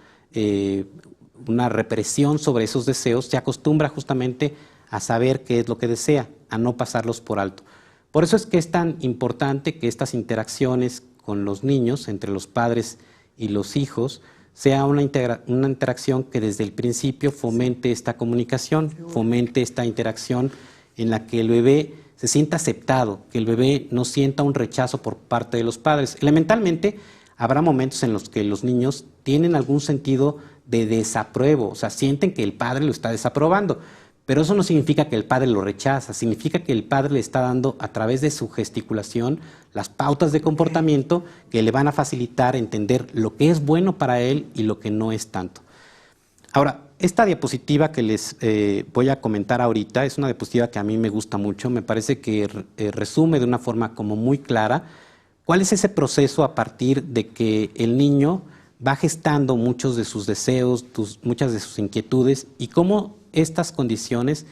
represión sobre esos deseos, se acostumbra justamente a saber qué es lo que desea, a no pasarlos por alto. Por eso es que es tan importante que estas interacciones con los niños, entre los padres y los hijos, sea una interacción que desde el principio fomente esta comunicación, fomente esta interacción en la que el bebé se sienta aceptado, que el bebé no sienta un rechazo por parte de los padres. Elementalmente, habrá momentos en los que los niños tienen algún sentido de desapruebo, o sea, sienten que el padre lo está desaprobando, pero eso no significa que el padre lo rechaza, significa que el padre le está dando a través de su gesticulación las pautas de comportamiento que le van a facilitar entender lo que es bueno para él y lo que no es tanto. Ahora, esta diapositiva que les voy a comentar ahorita es una diapositiva que a mí me gusta mucho, me parece que resume de una forma como muy clara cuál es ese proceso a partir de que el niño va gestando muchos de sus deseos, muchas de sus inquietudes y cómo estas condiciones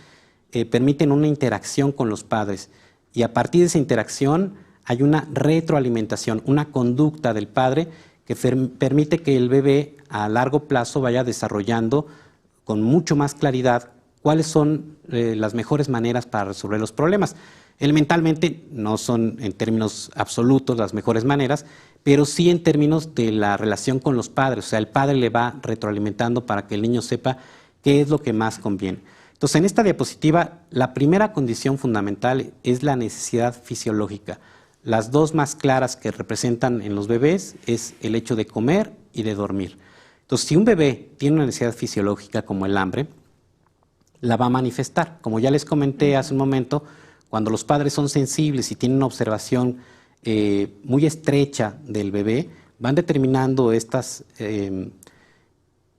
permiten una interacción con los padres. Y a partir de esa interacción hay una retroalimentación, una conducta del padre que permite que el bebé a largo plazo vaya desarrollando con mucho más claridad cuáles son las mejores maneras para resolver los problemas. Elementalmente no son en términos absolutos las mejores maneras, pero sí en términos de la relación con los padres. O sea, el padre le va retroalimentando para que el niño sepa qué es lo que más conviene. Entonces, en esta diapositiva, la primera condición fundamental es la necesidad fisiológica. Las dos más claras que representan en los bebés es el hecho de comer y de dormir. Entonces, si un bebé tiene una necesidad fisiológica como el hambre, la va a manifestar. Como ya les comenté hace un momento, cuando los padres son sensibles y tienen una observación muy estrecha del bebé, van determinando estas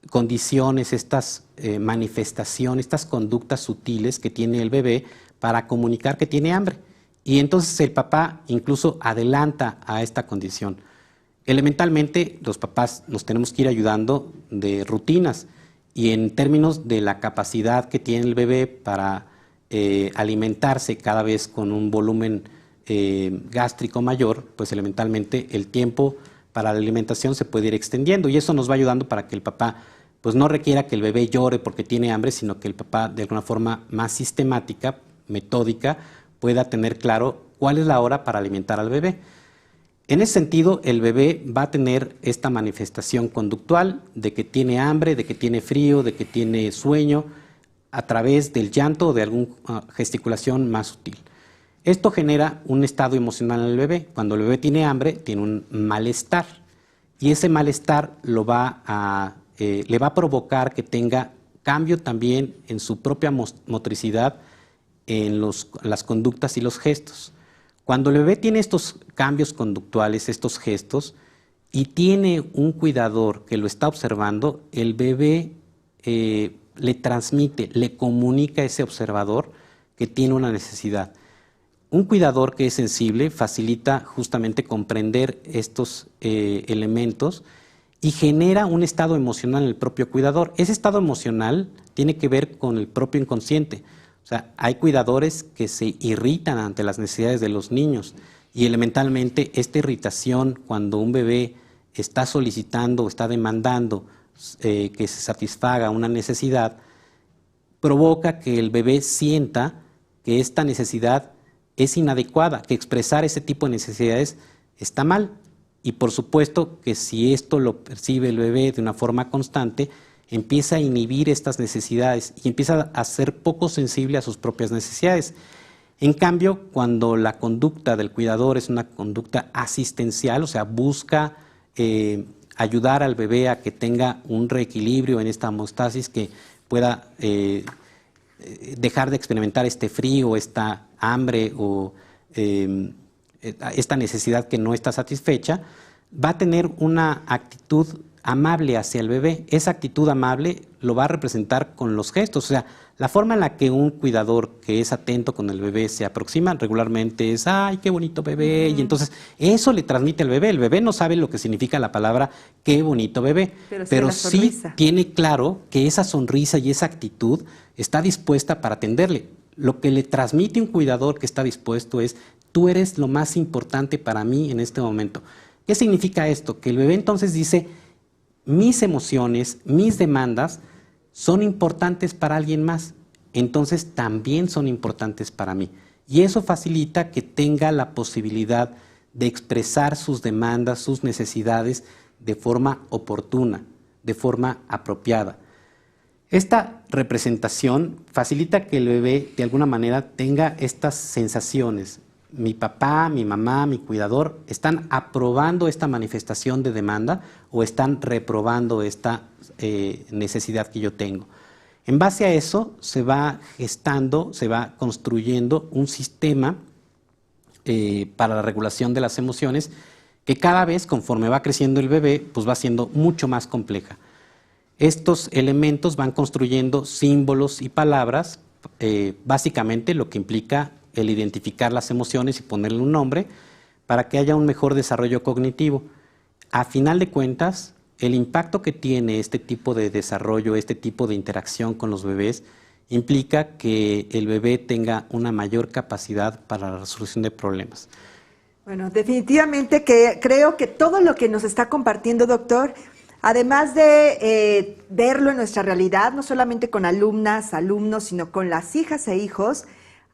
condiciones, estas manifestaciones, estas conductas sutiles que tiene el bebé para comunicar que tiene hambre. Y entonces el papá incluso adelanta a esta condición. Elementalmente, los papás nos tenemos que ir ayudando de rutinas y en términos de la capacidad que tiene el bebé para alimentarse cada vez con un volumen gástrico mayor, pues elementalmente el tiempo para la alimentación se puede ir extendiendo y eso nos va ayudando para que el papá pues no requiera que el bebé llore porque tiene hambre, sino que el papá de alguna forma más sistemática, metódica, pueda tener claro cuál es la hora para alimentar al bebé. En ese sentido, el bebé va a tener esta manifestación conductual de que tiene hambre, de que tiene frío, de que tiene sueño, a través del llanto o de alguna gesticulación más sutil. Esto genera un estado emocional en el bebé. Cuando el bebé tiene hambre, tiene un malestar y ese malestar le va a provocar que tenga cambio también en su propia motricidad, en las conductas y los gestos. Cuando el bebé tiene estos cambios conductuales, estos gestos, y tiene un cuidador que lo está observando, el bebé le transmite, le comunica a ese observador que tiene una necesidad. Un cuidador que es sensible facilita justamente comprender estos elementos y genera un estado emocional en el propio cuidador. Ese estado emocional tiene que ver con el propio inconsciente. O sea, hay cuidadores que se irritan ante las necesidades de los niños y elementalmente esta irritación cuando un bebé está solicitando o está demandando que se satisfaga una necesidad, provoca que el bebé sienta que esta necesidad es inadecuada, que expresar ese tipo de necesidades está mal. Y por supuesto que si esto lo percibe el bebé de una forma constante, empieza a inhibir estas necesidades y empieza a ser poco sensible a sus propias necesidades. En cambio, cuando la conducta del cuidador es una conducta asistencial, o sea, busca ayudar al bebé a que tenga un reequilibrio en esta homeostasis, que pueda dejar de experimentar este frío, esta hambre o esta necesidad que no está satisfecha, va a tener una actitud amable hacia el bebé. Esa actitud amable lo va a representar con los gestos. O sea, la forma en la que un cuidador que es atento con el bebé se aproxima regularmente es, ¡ay, qué bonito bebé! Y entonces eso le transmite al bebé. El bebé no sabe lo que significa la palabra qué bonito bebé, pero sí tiene claro que esa sonrisa y esa actitud está dispuesta para atenderle. Lo que le transmite un cuidador que está dispuesto es, tú eres lo más importante para mí en este momento. ¿Qué significa esto? Que el bebé entonces dice, mis emociones, mis demandas son importantes para alguien más, entonces también son importantes para mí. Y eso facilita que tenga la posibilidad de expresar sus demandas, sus necesidades de forma oportuna, de forma apropiada. Esta representación facilita que el bebé de alguna manera tenga estas sensaciones. Mi papá, mi mamá, mi cuidador están aprobando esta manifestación de demanda o están reprobando esta necesidad que yo tengo. En base a eso se va gestando, se va construyendo un sistema para la regulación de las emociones que cada vez, conforme va creciendo el bebé, pues va siendo mucho más compleja. Estos elementos van construyendo símbolos y palabras, básicamente lo que implica el identificar las emociones y ponerle un nombre para que haya un mejor desarrollo cognitivo. A final de cuentas, el impacto que tiene este tipo de desarrollo, este tipo de interacción con los bebés, implica que el bebé tenga una mayor capacidad para la resolución de problemas. Bueno, definitivamente que creo que todo lo que nos está compartiendo, doctor, además de verlo en nuestra realidad, no solamente con alumnas, alumnos, sino con las hijas e hijos,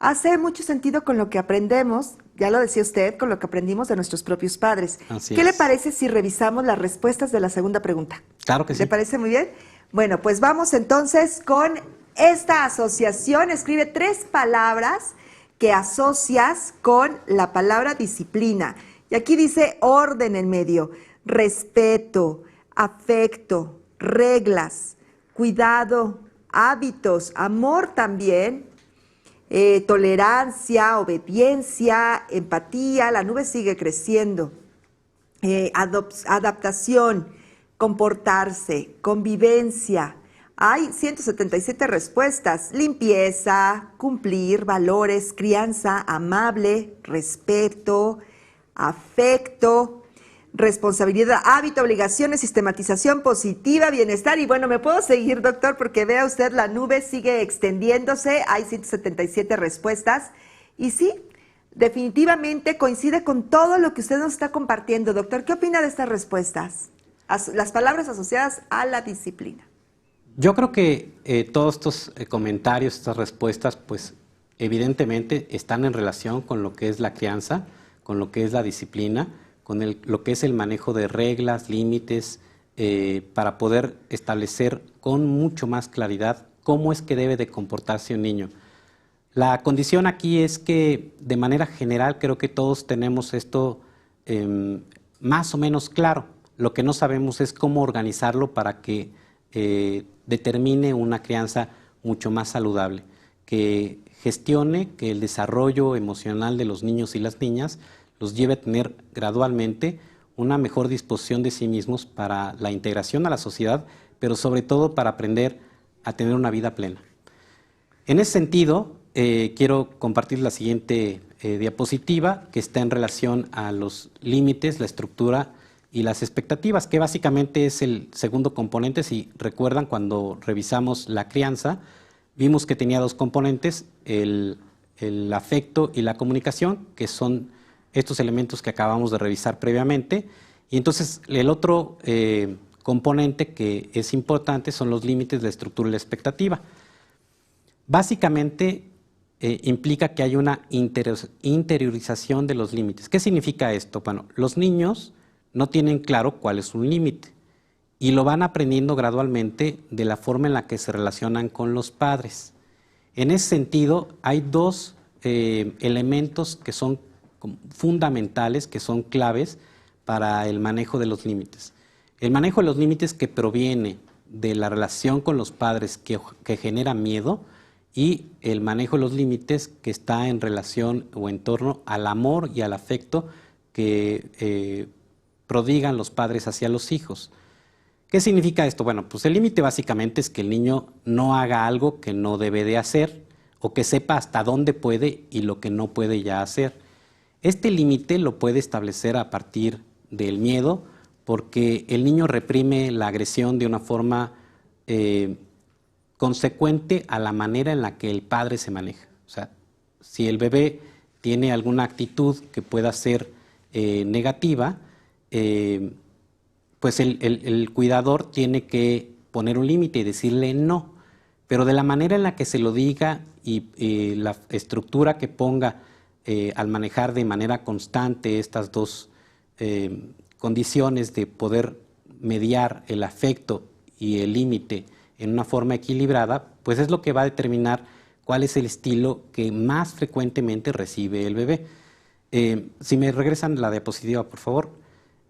hace mucho sentido con lo que aprendemos, ya lo decía usted, con lo que aprendimos de nuestros propios padres. ¿Qué le parece si revisamos las respuestas de la segunda pregunta? Claro que sí. ¿Le parece muy bien? Bueno, pues vamos entonces con esta asociación. Escribe 3 palabras que asocias con la palabra disciplina. Y aquí dice orden en medio, respeto, afecto, reglas, cuidado, hábitos, amor también, tolerancia, obediencia, empatía, la nube sigue creciendo, adaptación, comportarse, convivencia. Hay 177 respuestas: limpieza, cumplir, valores, crianza, amable, respeto, afecto, responsabilidad, hábito, obligaciones, sistematización positiva, bienestar. Y bueno, me puedo seguir, doctor, porque vea usted, la nube sigue extendiéndose, hay 177 respuestas. Y sí, definitivamente coincide con todo lo que usted nos está compartiendo. Doctor, ¿qué opina de estas respuestas? Las palabras asociadas a la disciplina. Yo creo que todos estos comentarios, estas respuestas, pues evidentemente están en relación con lo que es la crianza, con lo que es la disciplina, con lo que es el manejo de reglas, límites, para poder establecer con mucho más claridad cómo es que debe de comportarse un niño. La condición aquí es que de manera general creo que todos tenemos esto más o menos claro. Lo que no sabemos es cómo organizarlo para que determine una crianza mucho más saludable, que gestione que el desarrollo emocional de los niños y las niñas los lleve a tener gradualmente una mejor disposición de sí mismos para la integración a la sociedad, pero sobre todo para aprender a tener una vida plena. En ese sentido, quiero compartir la siguiente diapositiva, que está en relación a los límites, la estructura y las expectativas, que básicamente es el segundo componente. Si recuerdan, cuando revisamos la crianza, vimos que tenía 2 componentes, el afecto y la comunicación, que son estos elementos que acabamos de revisar previamente. Y entonces el otro componente que es importante son los límites, la estructura y la expectativa. Básicamente implica que hay una interiorización de los límites. ¿Qué significa esto? Bueno, los niños no tienen claro cuál es un límite y lo van aprendiendo gradualmente de la forma en la que se relacionan con los padres. En ese sentido, hay 2 elementos que son fundamentales, que son claves para el manejo de los límites. El manejo de los límites que proviene de la relación con los padres que genera miedo, y el manejo de los límites que está en relación o en torno al amor y al afecto que prodigan los padres hacia los hijos. ¿Qué significa esto? Bueno, pues el límite básicamente es que el niño no haga algo que no debe de hacer, o que sepa hasta dónde puede y lo que no puede ya hacer. Este límite lo puede establecer a partir del miedo, porque el niño reprime la agresión de una forma consecuente a la manera en la que el padre se maneja. O sea, si el bebé tiene alguna actitud que pueda ser negativa, pues el cuidador tiene que poner un límite y decirle no, pero de la manera en la que se lo diga y la estructura que ponga al manejar de manera constante estas dos condiciones de poder mediar el afecto y el límite en una forma equilibrada, pues es lo que va a determinar cuál es el estilo que más frecuentemente recibe el bebé. Si me regresan la diapositiva, por favor.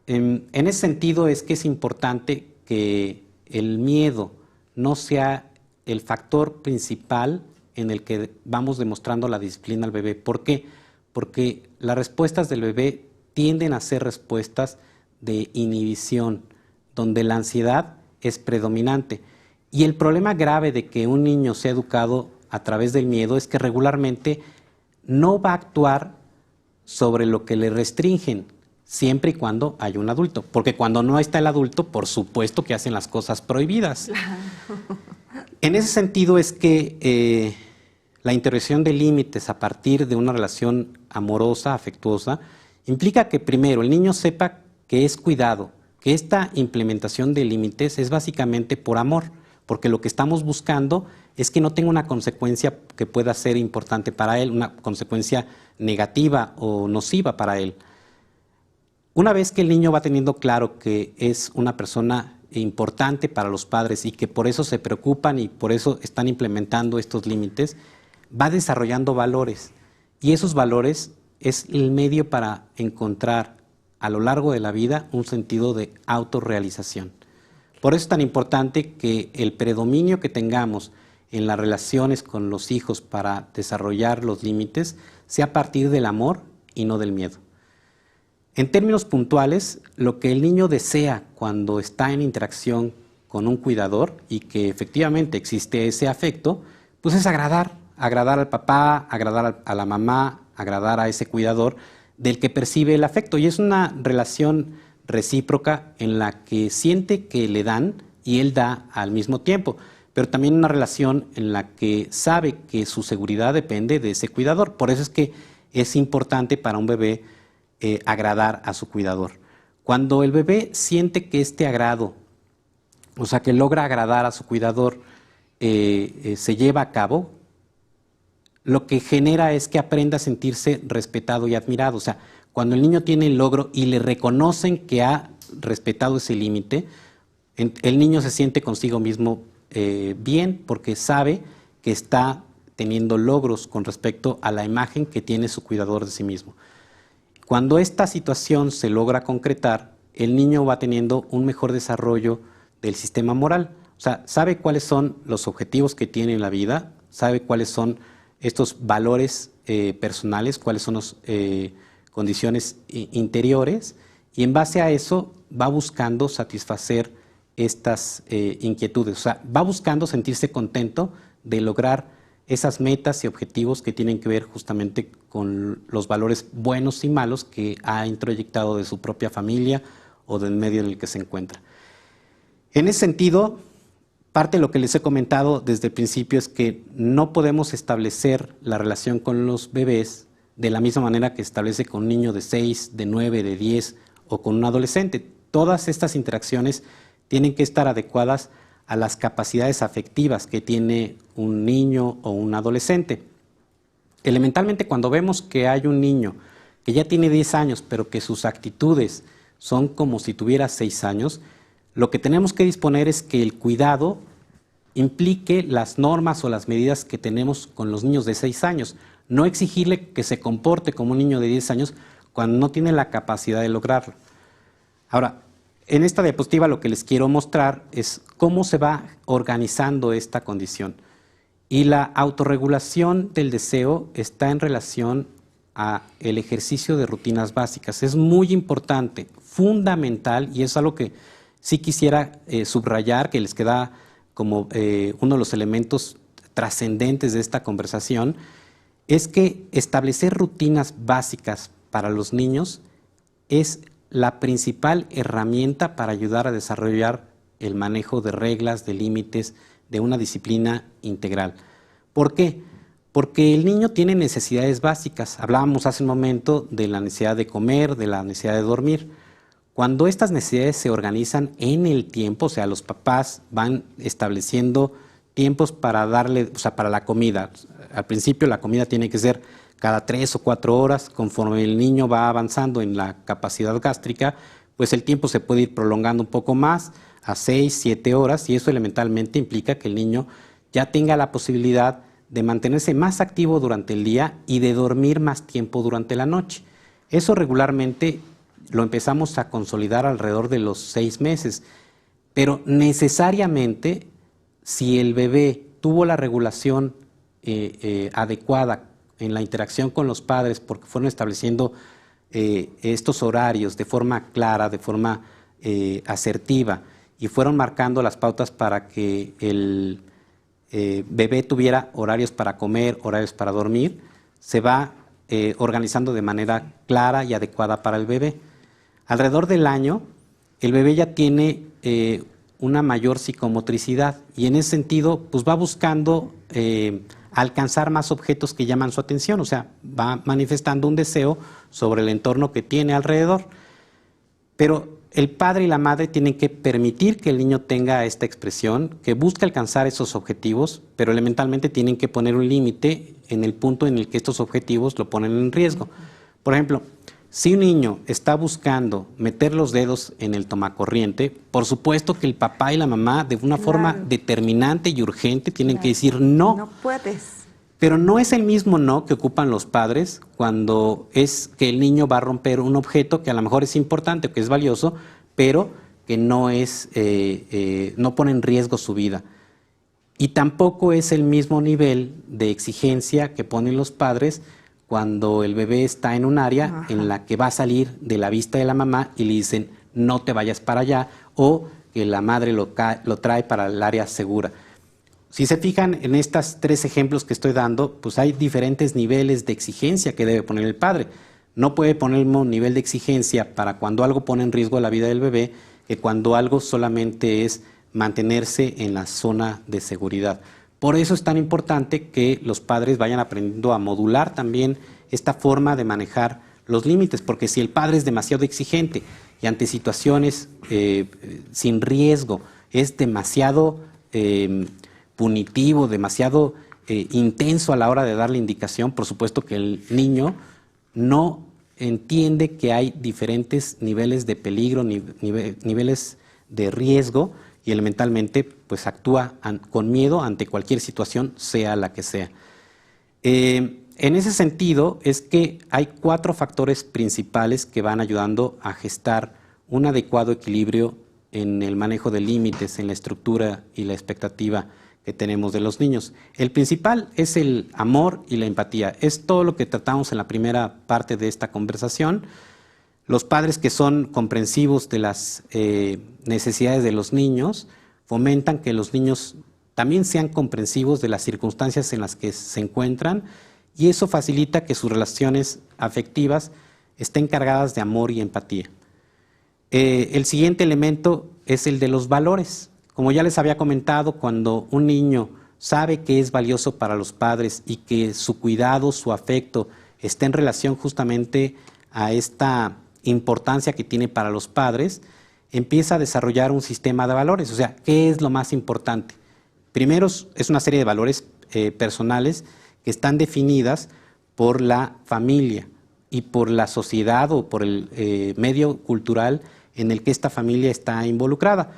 En ese sentido es que es importante que el miedo no sea el factor principal en el que vamos demostrando la disciplina al bebé. ¿Por qué? Porque las respuestas del bebé tienden a ser respuestas de inhibición, donde la ansiedad es predominante. Y el problema grave de que un niño sea educado a través del miedo es que regularmente no va a actuar sobre lo que le restringen, siempre y cuando hay un adulto. Porque cuando no está el adulto, por supuesto que hacen las cosas prohibidas. En ese sentido es que la intervención de límites a partir de una relación amorosa, afectuosa, implica que primero el niño sepa que es cuidado, que esta implementación de límites es básicamente por amor, porque lo que estamos buscando es que no tenga una consecuencia que pueda ser importante para él, una consecuencia negativa o nociva para él. Una vez que el niño va teniendo claro que es una persona importante para los padres y que por eso se preocupan y por eso están implementando estos límites, va desarrollando valores, y esos valores es el medio para encontrar a lo largo de la vida un sentido de autorrealización. Por eso es tan importante que el predominio que tengamos en las relaciones con los hijos para desarrollar los límites sea a partir del amor y no del miedo. En términos puntuales, lo que el niño desea cuando está en interacción con un cuidador y que efectivamente existe ese afecto, pues es agradar al papá, agradar a la mamá, agradar a ese cuidador del que percibe el afecto. Y es una relación recíproca en la que siente que le dan y él da al mismo tiempo, pero también una relación en la que sabe que su seguridad depende de ese cuidador. Por eso es que es importante para un bebé agradar a su cuidador. Cuando el bebé siente que este agrado, o sea, que logra agradar a su cuidador, se lleva a cabo, lo que genera es que aprenda a sentirse respetado y admirado. O sea, cuando el niño tiene el logro y le reconocen que ha respetado ese límite, el niño se siente consigo mismo bien, porque sabe que está teniendo logros con respecto a la imagen que tiene su cuidador de sí mismo. Cuando esta situación se logra concretar, el niño va teniendo un mejor desarrollo del sistema moral. O sea, sabe cuáles son los objetivos que tiene en la vida, sabe cuáles son estos valores personales, cuáles son las condiciones interiores, y en base a eso va buscando satisfacer estas inquietudes. O sea, va buscando sentirse contento de lograr esas metas y objetivos que tienen que ver justamente con los valores buenos y malos que ha introyectado de su propia familia o del medio en el que se encuentra. En ese sentido, parte de lo que les he comentado desde el principio es que no podemos establecer la relación con los bebés de la misma manera que se establece con un niño de 6, de 9, de 10 o con un adolescente. Todas estas interacciones tienen que estar adecuadas a las capacidades afectivas que tiene un niño o un adolescente. Elementalmente, cuando vemos que hay un niño que ya tiene 10 años, pero que sus actitudes son como si tuviera 6 años, lo que tenemos que disponer es que el cuidado implique las normas o las medidas que tenemos con los niños de 6 años. No exigirle que se comporte como un niño de 10 años cuando no tiene la capacidad de lograrlo. Ahora, en esta diapositiva lo que les quiero mostrar es cómo se va organizando esta condición. Y la autorregulación del deseo está en relación a el ejercicio de rutinas básicas. Es muy importante, fundamental, y es algo que sí quisiera subrayar, que les queda como uno de los elementos trascendentes de esta conversación, es que establecer rutinas básicas para los niños es la principal herramienta para ayudar a desarrollar el manejo de reglas, de límites, de una disciplina integral. ¿Por qué? Porque el niño tiene necesidades básicas. Hablábamos hace un momento de la necesidad de comer, de la necesidad de dormir. Cuando estas necesidades se organizan en el tiempo, o sea, los papás van estableciendo tiempos para darle, o sea, para la comida. Al principio la comida tiene que ser cada 3 o 4 horas, conforme el niño va avanzando en la capacidad gástrica, pues el tiempo se puede ir prolongando un poco más, a 6, 7 horas, y eso elementalmente implica que el niño ya tenga la posibilidad de mantenerse más activo durante el día y de dormir más tiempo durante la noche. Eso regularmente lo empezamos a consolidar alrededor de los 6 meses, pero necesariamente si el bebé tuvo la regulación adecuada en la interacción con los padres, porque fueron estableciendo estos horarios de forma clara, de forma asertiva, y fueron marcando las pautas para que el bebé tuviera horarios para comer, horarios para dormir, se va organizando de manera clara y adecuada para el bebé. Alrededor del año, el bebé ya tiene una mayor psicomotricidad y en ese sentido pues va buscando alcanzar más objetos que llaman su atención, o sea, va manifestando un deseo sobre el entorno que tiene alrededor. Pero el padre y la madre tienen que permitir que el niño tenga esta expresión, que busque alcanzar esos objetivos, pero elementalmente tienen que poner un límite en el punto en el que estos objetivos lo ponen en riesgo. Por ejemplo, si un niño está buscando meter los dedos en el tomacorriente, por supuesto que el papá y la mamá de una forma determinante y urgente tienen que decir no. No puedes. Pero no es el mismo no que ocupan los padres cuando es que el niño va a romper un objeto que a lo mejor es importante, que es valioso, pero que no es, no pone en riesgo su vida. Y tampoco es el mismo nivel de exigencia que ponen los padres cuando el bebé está en un área en la que va a salir de la vista de la mamá y le dicen no te vayas para allá, o que la madre lo trae para el área segura. Si se fijan en estos 3 ejemplos que estoy dando, pues hay diferentes niveles de exigencia que debe poner el padre. No puede poner el mismo nivel de exigencia para cuando algo pone en riesgo la vida del bebé que cuando algo solamente es mantenerse en la zona de seguridad. Por eso es tan importante que los padres vayan aprendiendo a modular también esta forma de manejar los límites, porque si el padre es demasiado exigente y ante situaciones sin riesgo es demasiado punitivo, demasiado intenso a la hora de darle indicación, por supuesto que el niño no entiende que hay diferentes niveles de peligro, niveles de riesgo, y elementalmente pues actúa con miedo ante cualquier situación, sea la que sea. En ese sentido es que hay 4 factores principales que van ayudando a gestar un adecuado equilibrio en el manejo de límites, en la estructura y la expectativa que tenemos de los niños. El principal es el amor y la empatía. Es todo lo que tratamos en la primera parte de esta conversación. Los padres que son comprensivos de las necesidades de los niños fomentan que los niños también sean comprensivos de las circunstancias en las que se encuentran, y eso facilita que sus relaciones afectivas estén cargadas de amor y empatía. El siguiente elemento es el de los valores. Como ya les había comentado, cuando un niño sabe que es valioso para los padres y que su cuidado, su afecto está en relación justamente a esta importancia que tiene para los padres, empieza a desarrollar un sistema de valores. O sea, ¿qué es lo más importante? Primero es una serie de valores personales que están definidas por la familia y por la sociedad o por el medio cultural en el que esta familia está involucrada.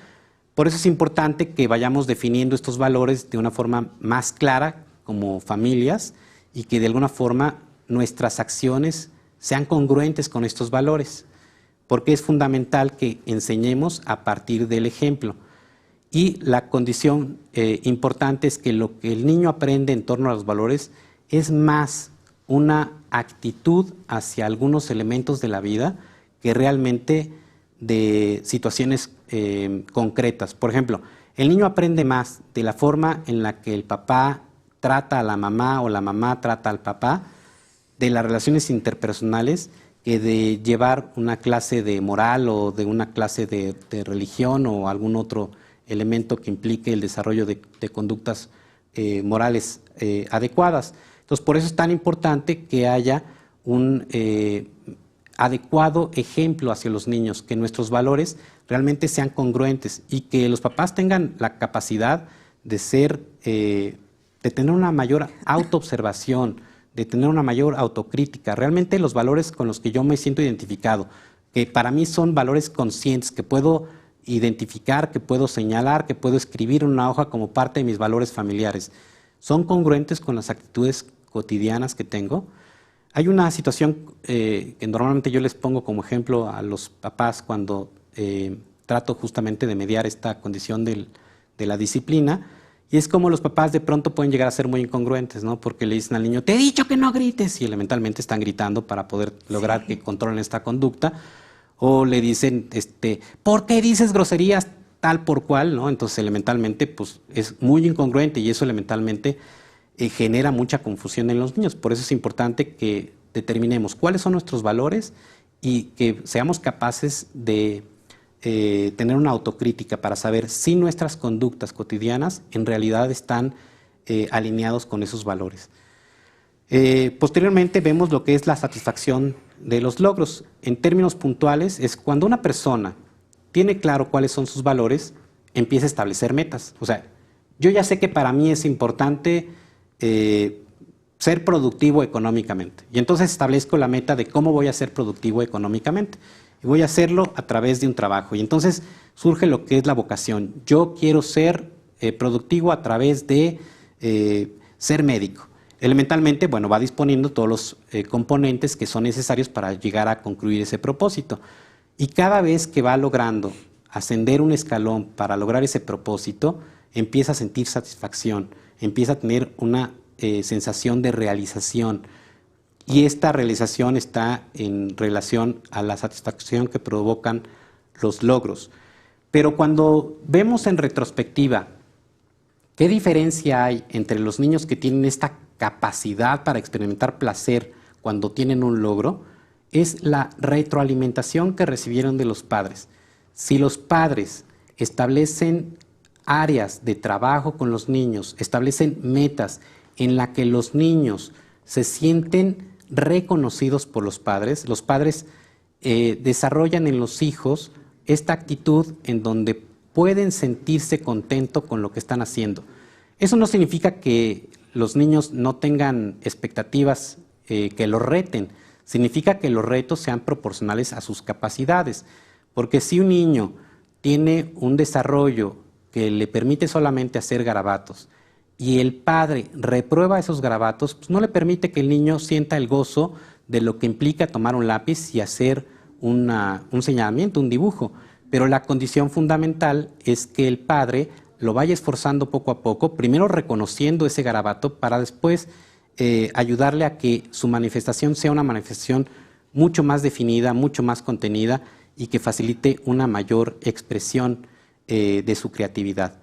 Por eso es importante que vayamos definiendo estos valores de una forma más clara como familias y que de alguna forma nuestras acciones sean congruentes con estos valores. porque es fundamental que enseñemos a partir del ejemplo. Y la condición importante es que lo que el niño aprende en torno a los valores es más una actitud hacia algunos elementos de la vida que realmente de situaciones concretas. Por ejemplo, el niño aprende más de la forma en la que el papá trata a la mamá o la mamá trata al papá, de las relaciones interpersonales, que de llevar una clase de moral o de una clase de religión o algún otro elemento que implique el desarrollo de conductas morales adecuadas. Entonces, por eso es tan importante que haya un adecuado ejemplo hacia los niños, que nuestros valores realmente sean congruentes y que los papás tengan la capacidad de ser, de tener una mayor autoobservación, de tener una mayor autocrítica. Realmente los valores con los que yo me siento identificado, que para mí son valores conscientes, que puedo identificar, que puedo señalar, que puedo escribir en una hoja como parte de mis valores familiares, son congruentes con las actitudes cotidianas que tengo. Hay una situación que normalmente yo les pongo como ejemplo a los papás cuando trato justamente de mediar esta condición de la disciplina, y es como los papás de pronto pueden llegar a ser muy incongruentes, ¿no? Porque le dicen al niño, te he dicho que no grites, y elementalmente están gritando para poder lograr que controlen esta conducta, o le dicen, ¿por qué dices groserías tal por cual? ¿No? Entonces elementalmente pues, es muy incongruente y eso elementalmente genera mucha confusión en los niños. Por eso es importante que determinemos cuáles son nuestros valores y que seamos capaces de tener una autocrítica para saber si nuestras conductas cotidianas en realidad están alineados con esos valores. Posteriormente vemos lo que es la satisfacción de los logros. En términos puntuales es cuando una persona tiene claro cuáles son sus valores, empieza a establecer metas. O sea, yo ya sé que para mí es importante ser productivo económicamente. Y entonces establezco la meta de cómo voy a ser productivo económicamente. Y voy a hacerlo a través de un trabajo. Y entonces surge lo que es la vocación. Yo quiero ser productivo a través de ser médico. Elementalmente, bueno, va disponiendo todos los componentes que son necesarios para llegar a concluir ese propósito. Y cada vez que va logrando ascender un escalón para lograr ese propósito, empieza a sentir satisfacción, empieza a tener una sensación de realización. Y esta realización está en relación a la satisfacción que provocan los logros. Pero cuando vemos en retrospectiva qué diferencia hay entre los niños que tienen esta capacidad para experimentar placer cuando tienen un logro, es la retroalimentación que recibieron de los padres. Si los padres establecen áreas de trabajo con los niños, establecen metas en las que los niños se sienten reconocidos por los padres desarrollan en los hijos esta actitud en donde pueden sentirse contentos con lo que están haciendo. Eso no significa que los niños no tengan expectativas que los reten, significa que los retos sean proporcionales a sus capacidades, porque si un niño tiene un desarrollo que le permite solamente hacer garabatos y el padre reprueba esos garabatos, pues no le permite que el niño sienta el gozo de lo que implica tomar un lápiz y hacer un señalamiento, un dibujo. Pero la condición fundamental es que el padre lo vaya esforzando poco a poco, primero reconociendo ese garabato para después ayudarle a que su manifestación sea una manifestación mucho más definida, mucho más contenida y que facilite una mayor expresión de su creatividad.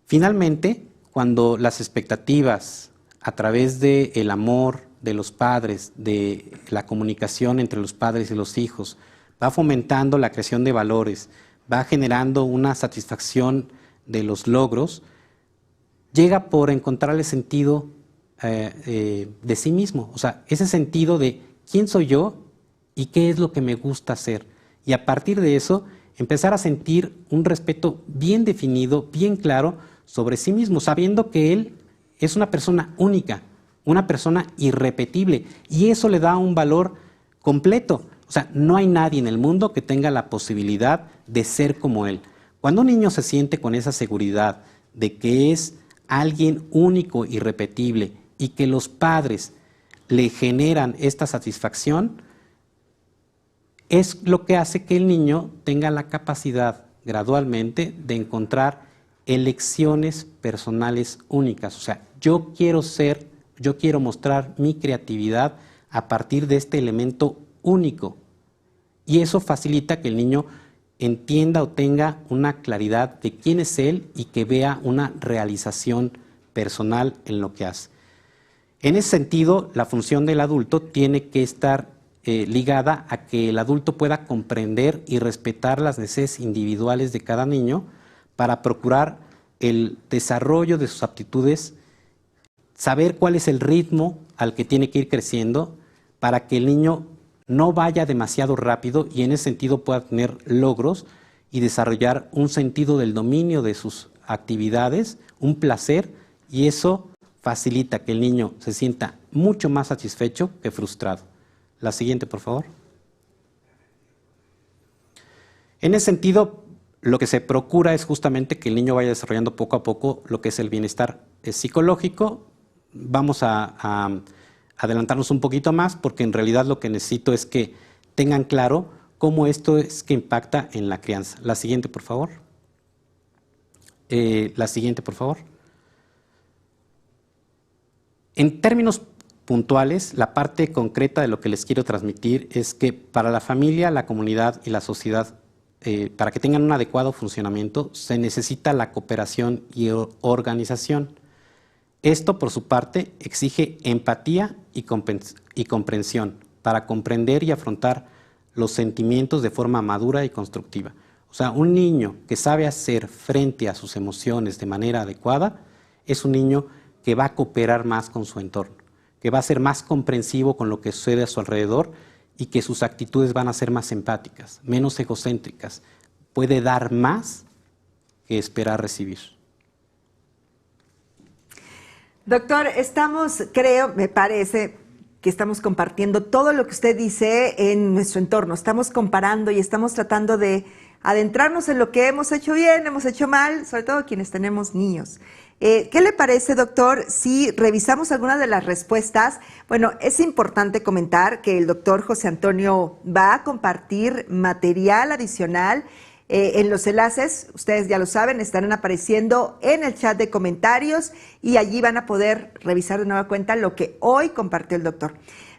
Finalmente, cuando las expectativas a través del amor de los padres, de la comunicación entre los padres y los hijos, va fomentando la creación de valores, va generando una satisfacción de los logros, llega por encontrarle sentido de sí mismo, o sea, ese sentido de quién soy yo y qué es lo que me gusta hacer. Y a partir de eso, empezar a sentir un respeto bien definido, bien claro sobre sí mismo, sabiendo que él es una persona única, una persona irrepetible, y eso le da un valor completo. O sea, no hay nadie en el mundo que tenga la posibilidad de ser como él. Cuando un niño se siente con esa seguridad de que es alguien único, irrepetible, y que los padres le generan esta satisfacción, es lo que hace que el niño tenga la capacidad gradualmente de encontrar elecciones personales únicas. O sea, yo quiero mostrar mi creatividad a partir de este elemento único. Y eso facilita que el niño entienda o tenga una claridad de quién es él y que vea una realización personal en lo que hace. En ese sentido, la función del adulto tiene que estar ligada a que el adulto pueda comprender y respetar las necesidades individuales de cada niño para procurar el desarrollo de sus aptitudes, saber cuál es el ritmo al que tiene que ir creciendo para que el niño no vaya demasiado rápido y en ese sentido pueda tener logros y desarrollar un sentido del dominio de sus actividades, un placer, y eso facilita que el niño se sienta mucho más satisfecho que frustrado. La siguiente, por favor. En ese sentido, lo que se procura es justamente que el niño vaya desarrollando poco a poco lo que es el bienestar psicológico. Vamos a adelantarnos un poquito más porque en realidad lo que necesito es que tengan claro cómo esto es que impacta en la crianza. La siguiente, por favor. La siguiente, por favor. En términos puntuales, la parte concreta de lo que les quiero transmitir es que para la familia, la comunidad y la sociedad, para que tengan un adecuado funcionamiento, se necesita la cooperación y organización. Esto, por su parte, exige empatía y comprensión para comprender y afrontar los sentimientos de forma madura y constructiva. O sea, un niño que sabe hacer frente a sus emociones de manera adecuada es un niño que va a cooperar más con su entorno, que va a ser más comprensivo con lo que sucede a su alrededor y que sus actitudes van a ser más empáticas, menos egocéntricas. Puede dar más que esperar recibir. Doctor, me parece que estamos compartiendo todo lo que usted dice en nuestro entorno. Estamos comparando y estamos tratando de adentrarnos en lo que hemos hecho bien, hemos hecho mal, sobre todo quienes tenemos niños. ¿Qué le parece, doctor, si revisamos algunas de las respuestas? Bueno, es importante comentar que el doctor José Antonio va a compartir material adicional en los enlaces, ustedes ya lo saben, estarán apareciendo en el chat de comentarios y allí van a poder revisar de nueva cuenta lo que hoy compartió el doctor.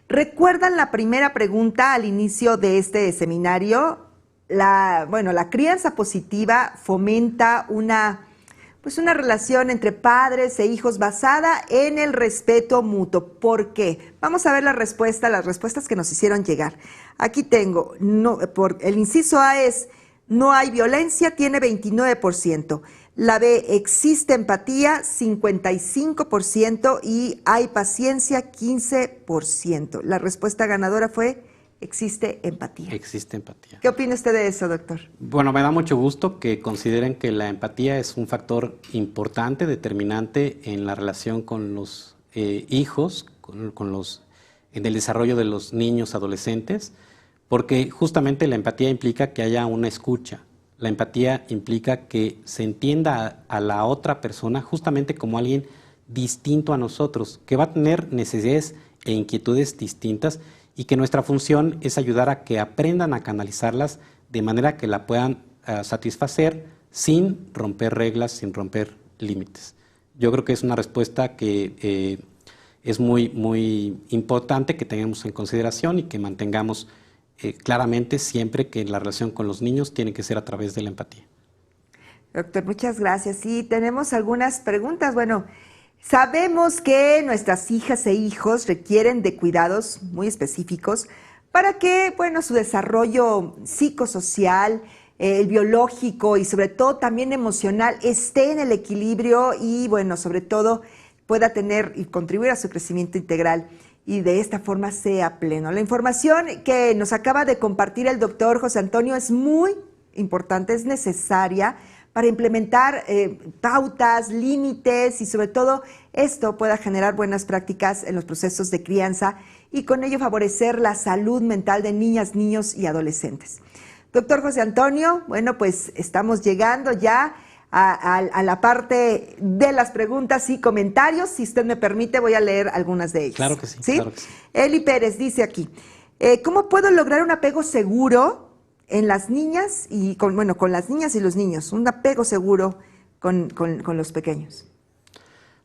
¿Recuerdan la primera pregunta al inicio de este seminario? La crianza positiva fomenta una relación entre padres e hijos basada en el respeto mutuo. ¿Por qué? Vamos a ver las respuestas que nos hicieron llegar. Aquí tengo, el inciso A es, no hay violencia, tiene 29%. La B, existe empatía, 55%, y hay paciencia, 15%. La respuesta ganadora fue, existe empatía. Existe empatía. ¿Qué opina usted de eso, doctor? Bueno, me da mucho gusto que consideren que la empatía es un factor importante, determinante en la relación con los hijos, en el desarrollo de los niños, adolescentes, porque justamente la empatía implica que haya una escucha. La empatía implica que se entienda a la otra persona justamente como alguien distinto a nosotros, que va a tener necesidades e inquietudes distintas y que nuestra función es ayudar a que aprendan a canalizarlas de manera que la puedan satisfacer sin romper reglas, sin romper límites. Yo creo que es una respuesta que es muy, muy importante que tengamos en consideración y que mantengamos claramente siempre que la relación con los niños tiene que ser a través de la empatía. Doctor, muchas gracias. Y tenemos algunas preguntas. Bueno, sabemos que nuestras hijas e hijos requieren de cuidados muy específicos para que, su desarrollo psicosocial, el biológico y sobre todo también emocional esté en el equilibrio y, sobre todo pueda tener y contribuir a su crecimiento integral y de esta forma sea pleno. La información que nos acaba de compartir el doctor José Antonio es muy importante, es necesaria para implementar pautas, límites y sobre todo esto pueda generar buenas prácticas en los procesos de crianza y con ello favorecer la salud mental de niñas, niños y adolescentes. Doctor José Antonio, estamos llegando ya a la parte de las preguntas y comentarios. Si usted me permite, voy a leer algunas de ellas. Claro que sí. ¿Sí? Claro que sí. Eli Pérez dice aquí, ¿Cómo puedo lograr un apego seguro en las niñas y con las niñas y los niños? Un apego seguro con los pequeños.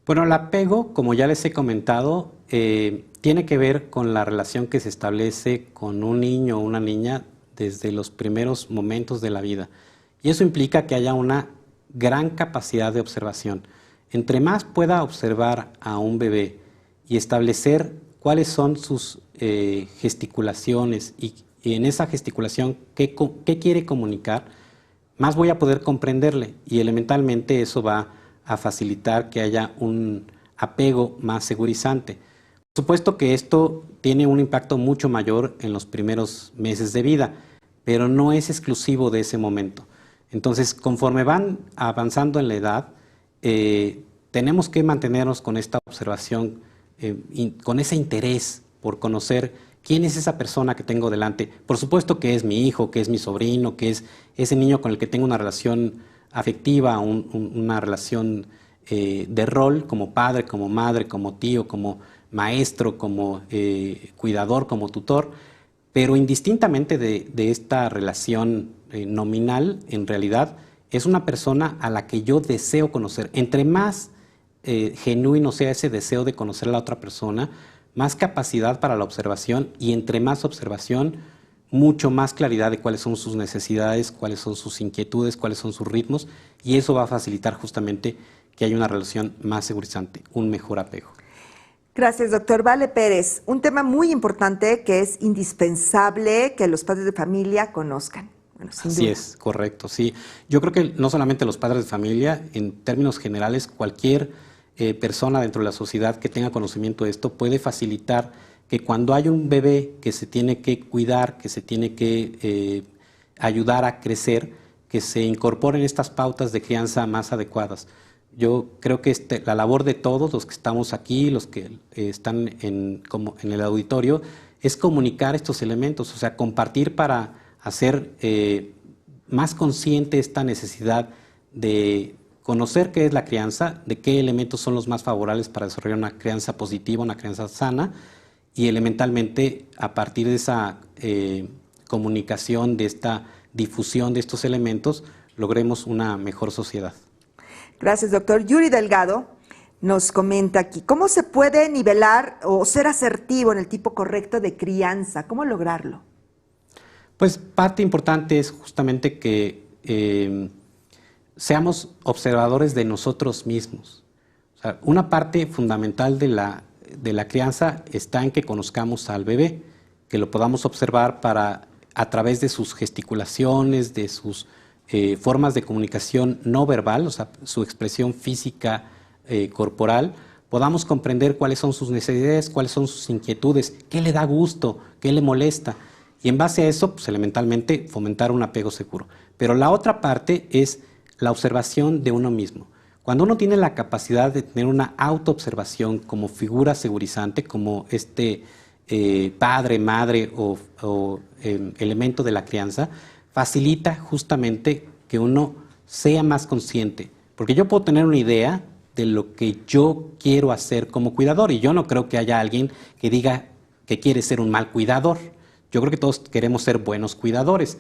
Bueno, el apego, como ya les he comentado, tiene que ver con la relación que se establece con un niño o una niña desde los primeros momentos de la vida. Y eso implica que haya una gran capacidad de observación. Entre más pueda observar a un bebé y establecer cuáles son sus gesticulaciones y en esa gesticulación qué quiere comunicar, más voy a poder comprenderle y elementalmente eso va a facilitar que haya un apego más segurizante. Por supuesto que esto tiene un impacto mucho mayor en los primeros meses de vida, pero no es exclusivo de ese momento. Entonces, conforme van avanzando en la edad, tenemos que mantenernos con esta observación, con ese interés por conocer quién es esa persona que tengo delante. Por supuesto que es mi hijo, que es mi sobrino, que es ese niño con el que tengo una relación afectiva, una relación de rol como padre, como madre, como tío, como maestro, como cuidador, como tutor, pero indistintamente de esta relación nominal, en realidad es una persona a la que yo deseo conocer. Entre más genuino sea ese deseo de conocer a la otra persona, más capacidad para la observación y entre más observación, mucho más claridad de cuáles son sus necesidades, cuáles son sus inquietudes, cuáles son sus ritmos y eso va a facilitar justamente que haya una relación más segurizante, un mejor apego. Gracias, doctor. Vale Pérez, un tema muy importante que es indispensable que los padres de familia conozcan. Bueno, sin Así duda. es, correcto, sí. Yo creo que no solamente los padres de familia, en términos generales, cualquier persona dentro de la sociedad que tenga conocimiento de esto puede facilitar que cuando hay un bebé que se tiene que cuidar, que se tiene que ayudar a crecer, que se incorporen estas pautas de crianza más adecuadas. Yo creo que la labor de todos los que estamos aquí, los que están en el auditorio, es comunicar estos elementos, o sea, compartir para hacer más consciente esta necesidad de conocer qué es la crianza, de qué elementos son los más favorables para desarrollar una crianza positiva, una crianza sana, y elementalmente a partir de esa comunicación, de esta difusión de estos elementos, logremos una mejor sociedad. Gracias, doctor. Yuri Delgado nos comenta aquí, ¿cómo se puede nivelar o ser asertivo en el tipo correcto de crianza? ¿Cómo lograrlo? Pues parte importante es justamente que seamos observadores de nosotros mismos. O sea, una parte fundamental de la crianza está en que conozcamos al bebé, que lo podamos observar a través de sus gesticulaciones, de sus formas de comunicación no verbal, o sea, su expresión física corporal, podamos comprender cuáles son sus necesidades, cuáles son sus inquietudes, qué le da gusto, qué le molesta. Y en base a eso, pues elementalmente fomentar un apego seguro. Pero la otra parte es la observación de uno mismo. Cuando uno tiene la capacidad de tener una autoobservación como figura segurizante, como padre, madre o elemento de la crianza, facilita justamente que uno sea más consciente. Porque yo puedo tener una idea de lo que yo quiero hacer como cuidador y yo no creo que haya alguien que diga que quiere ser un mal cuidador. Yo creo que todos queremos ser buenos cuidadores,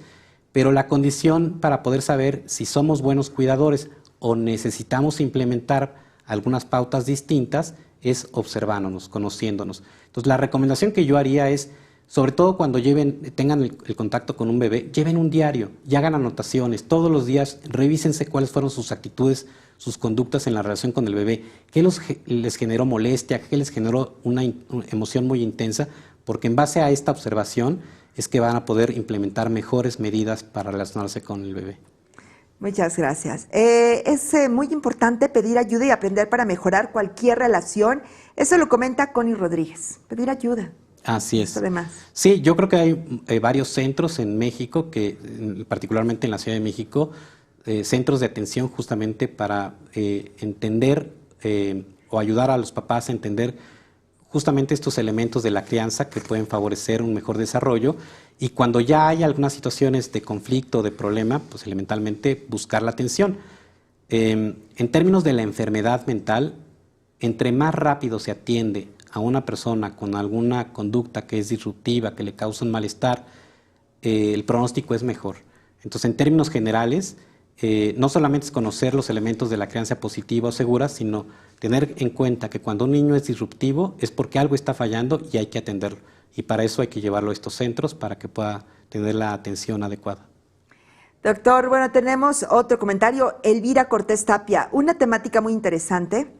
pero la condición para poder saber si somos buenos cuidadores o necesitamos implementar algunas pautas distintas es observándonos, conociéndonos. Entonces, la recomendación que yo haría es, sobre todo cuando tengan el contacto con un bebé, lleven un diario y hagan anotaciones. Todos los días revísense cuáles fueron sus actitudes, sus conductas en la relación con el bebé, qué les generó molestia, qué les generó una emoción muy intensa, porque en base a esta observación es que van a poder implementar mejores medidas para relacionarse con el bebé. Muchas gracias. Es muy importante pedir ayuda y aprender para mejorar cualquier relación. Eso lo comenta Connie Rodríguez. Pedir ayuda. Así es. Además. Sí, yo creo que hay varios centros en México, particularmente en la Ciudad de México, centros de atención justamente para entender o ayudar a los papás a entender justamente estos elementos de la crianza que pueden favorecer un mejor desarrollo y cuando ya hay algunas situaciones de conflicto o de problema, pues elementalmente buscar la atención. En términos de la enfermedad mental, entre más rápido se atiende a a una persona con alguna conducta que es disruptiva, que le causa un malestar, el pronóstico es mejor. Entonces, en términos generales, no solamente es conocer los elementos de la crianza positiva o segura, sino tener en cuenta que cuando un niño es disruptivo es porque algo está fallando y hay que atenderlo. Y para eso hay que llevarlo a estos centros para que pueda tener la atención adecuada. Doctor, bueno, tenemos otro comentario. Elvira Cortés Tapia, una temática muy interesante.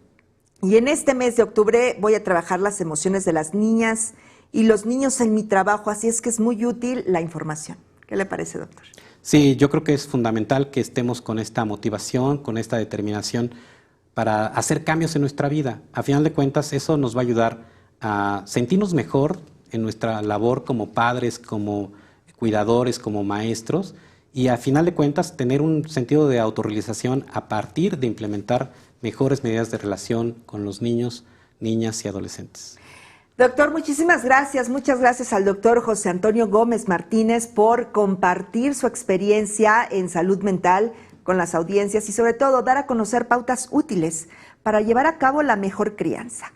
Y en este mes de octubre voy a trabajar las emociones de las niñas y los niños en mi trabajo, así es que es muy útil la información. ¿Qué le parece, doctor? Sí, yo creo que es fundamental que estemos con esta motivación, con esta determinación para hacer cambios en nuestra vida. A final de cuentas, eso nos va a ayudar a sentirnos mejor en nuestra labor como padres, como cuidadores, como maestros, y a final de cuentas tener un sentido de autorrealización a partir de implementar mejores medidas de relación con los niños, niñas y adolescentes. Doctor, muchísimas gracias. Muchas gracias al doctor José Antonio Gómez Martínez por compartir su experiencia en salud mental con las audiencias y sobre todo dar a conocer pautas útiles para llevar a cabo la mejor crianza.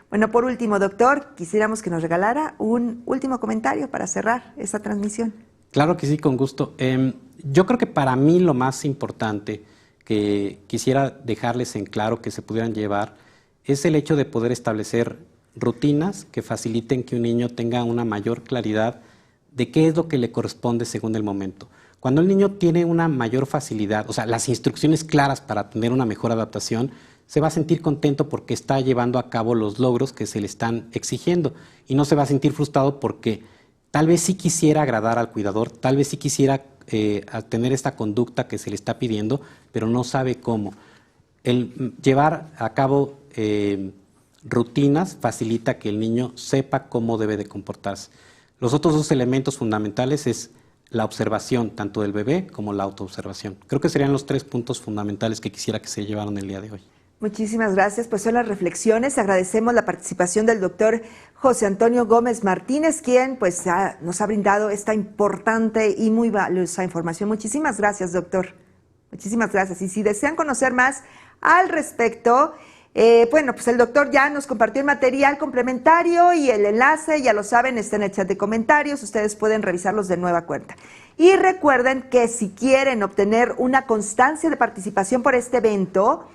Bueno, por último, doctor, quisiéramos que nos regalara un último comentario para cerrar esta transmisión. Claro que sí, con gusto. Yo creo que para mí lo más importante que quisiera dejarles en claro que se pudieran llevar es el hecho de poder establecer rutinas que faciliten que un niño tenga una mayor claridad de qué es lo que le corresponde según el momento. Cuando el niño tiene una mayor facilidad, o sea, las instrucciones claras para tener una mejor adaptación, se va a sentir contento porque está llevando a cabo los logros que se le están exigiendo y no se va a sentir frustrado porque tal vez sí quisiera agradar al cuidador, tal vez sí quisiera tener esta conducta que se le está pidiendo, pero no sabe cómo. El llevar a cabo rutinas facilita que el niño sepa cómo debe de comportarse. Los otros dos elementos fundamentales es la observación, tanto del bebé como la autoobservación. Creo que serían los 3 puntos fundamentales que quisiera que se llevaran el día de hoy. Muchísimas gracias, pues son las reflexiones. Agradecemos la participación del doctor José Antonio Gómez Martínez, quien pues nos ha brindado esta importante y muy valiosa información. Muchísimas gracias, doctor. Muchísimas gracias. Y si desean conocer más al respecto, bueno, pues el doctor ya nos compartió el material complementario y el enlace, ya lo saben, está en el chat de comentarios, ustedes pueden revisarlos de nueva cuenta. Y recuerden que si quieren obtener una constancia de participación por este evento,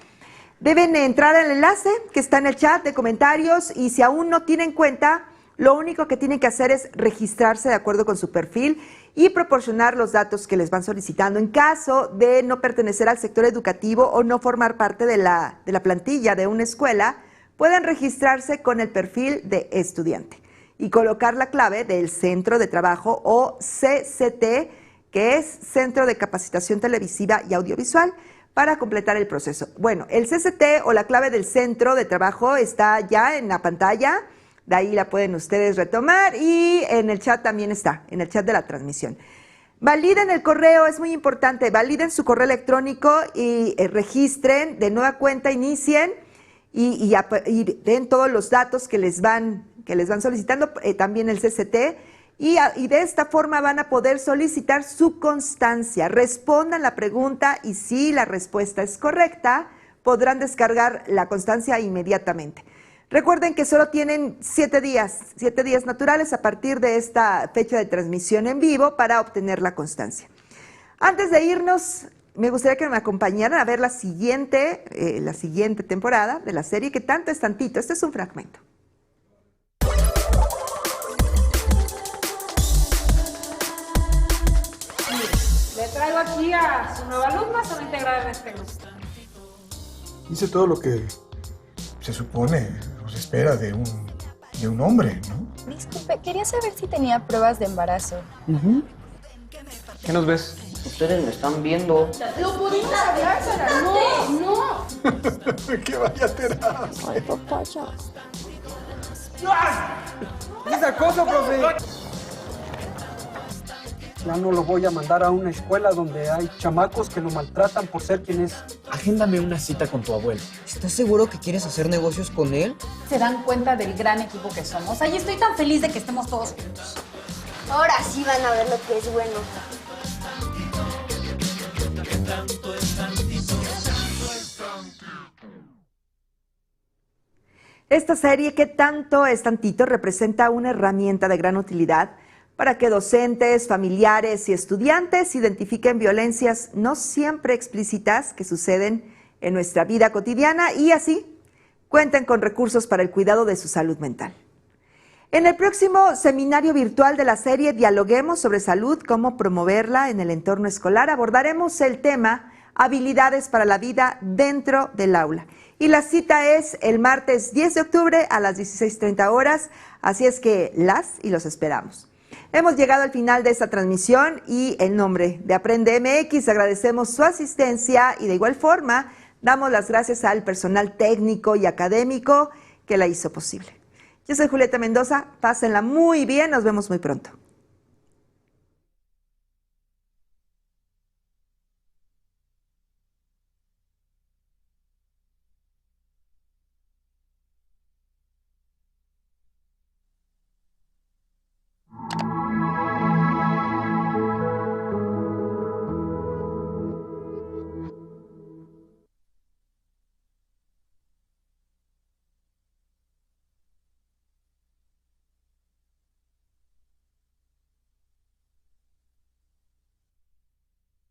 deben entrar al enlace que está en el chat de comentarios y si aún no tienen cuenta, lo único que tienen que hacer es registrarse de acuerdo con su perfil y proporcionar los datos que les van solicitando. En caso de no pertenecer al sector educativo o no formar parte de la plantilla de una escuela, pueden registrarse con el perfil de estudiante y colocar la clave del Centro de Trabajo o CCT, que es Centro de Capacitación Televisiva y Audiovisual, para completar el proceso. Bueno, el CCT o la clave del Centro de Trabajo está ya en la pantalla, de ahí la pueden ustedes retomar y en el chat también está, en el chat de la transmisión. Validen el correo, es muy importante, validen su correo electrónico y registren de nueva cuenta, inicien y den todos los datos que les van solicitando, también el CCT, y de esta forma van a poder solicitar su constancia. Respondan la pregunta y si la respuesta es correcta, podrán descargar la constancia inmediatamente. Recuerden que solo tienen 7 días naturales a partir de esta fecha de transmisión en vivo para obtener la constancia. Antes de irnos, me gustaría que me acompañaran a ver la siguiente temporada de la serie, que tanto es tantito. Este es un fragmento. Le traigo aquí a su nueva alumna, se va a integrar en este grupo. Hice todo lo que se supone o se espera de un hombre, ¿no? Disculpe, quería saber si tenía pruebas de embarazo. ¿Qué nos ves? Ustedes me están viendo. ¡Lo pudimos hablar, Sara! ¡No! ¡Que vaya a terapia! Ay, papá, ya. ¡Es acoso, profe! Ya no lo voy a mandar a una escuela donde hay chamacos que lo maltratan por ser quien es. Agéndame una cita con tu abuelo. ¿Estás seguro que quieres hacer negocios con él? ¿Se dan cuenta del gran equipo que somos? Ay, estoy tan feliz de que estemos todos juntos. Ahora sí van a ver lo que es bueno. Esta serie, ¿Qué tanto es tantito?, representa una herramienta de gran utilidad para que docentes, familiares y estudiantes identifiquen violencias no siempre explícitas que suceden en nuestra vida cotidiana y así cuenten con recursos para el cuidado de su salud mental. En el próximo seminario virtual de la serie Dialoguemos sobre salud, cómo promoverla en el entorno escolar, abordaremos el tema Habilidades para la vida dentro del aula. Y la cita es el martes 10 de octubre a las 16:30 horas, así es que las y los esperamos. Hemos llegado al final de esta transmisión y en nombre de Aprende MX agradecemos su asistencia y de igual forma damos las gracias al personal técnico y académico que la hizo posible. Yo soy Julieta Mendoza, pásenla muy bien, nos vemos muy pronto.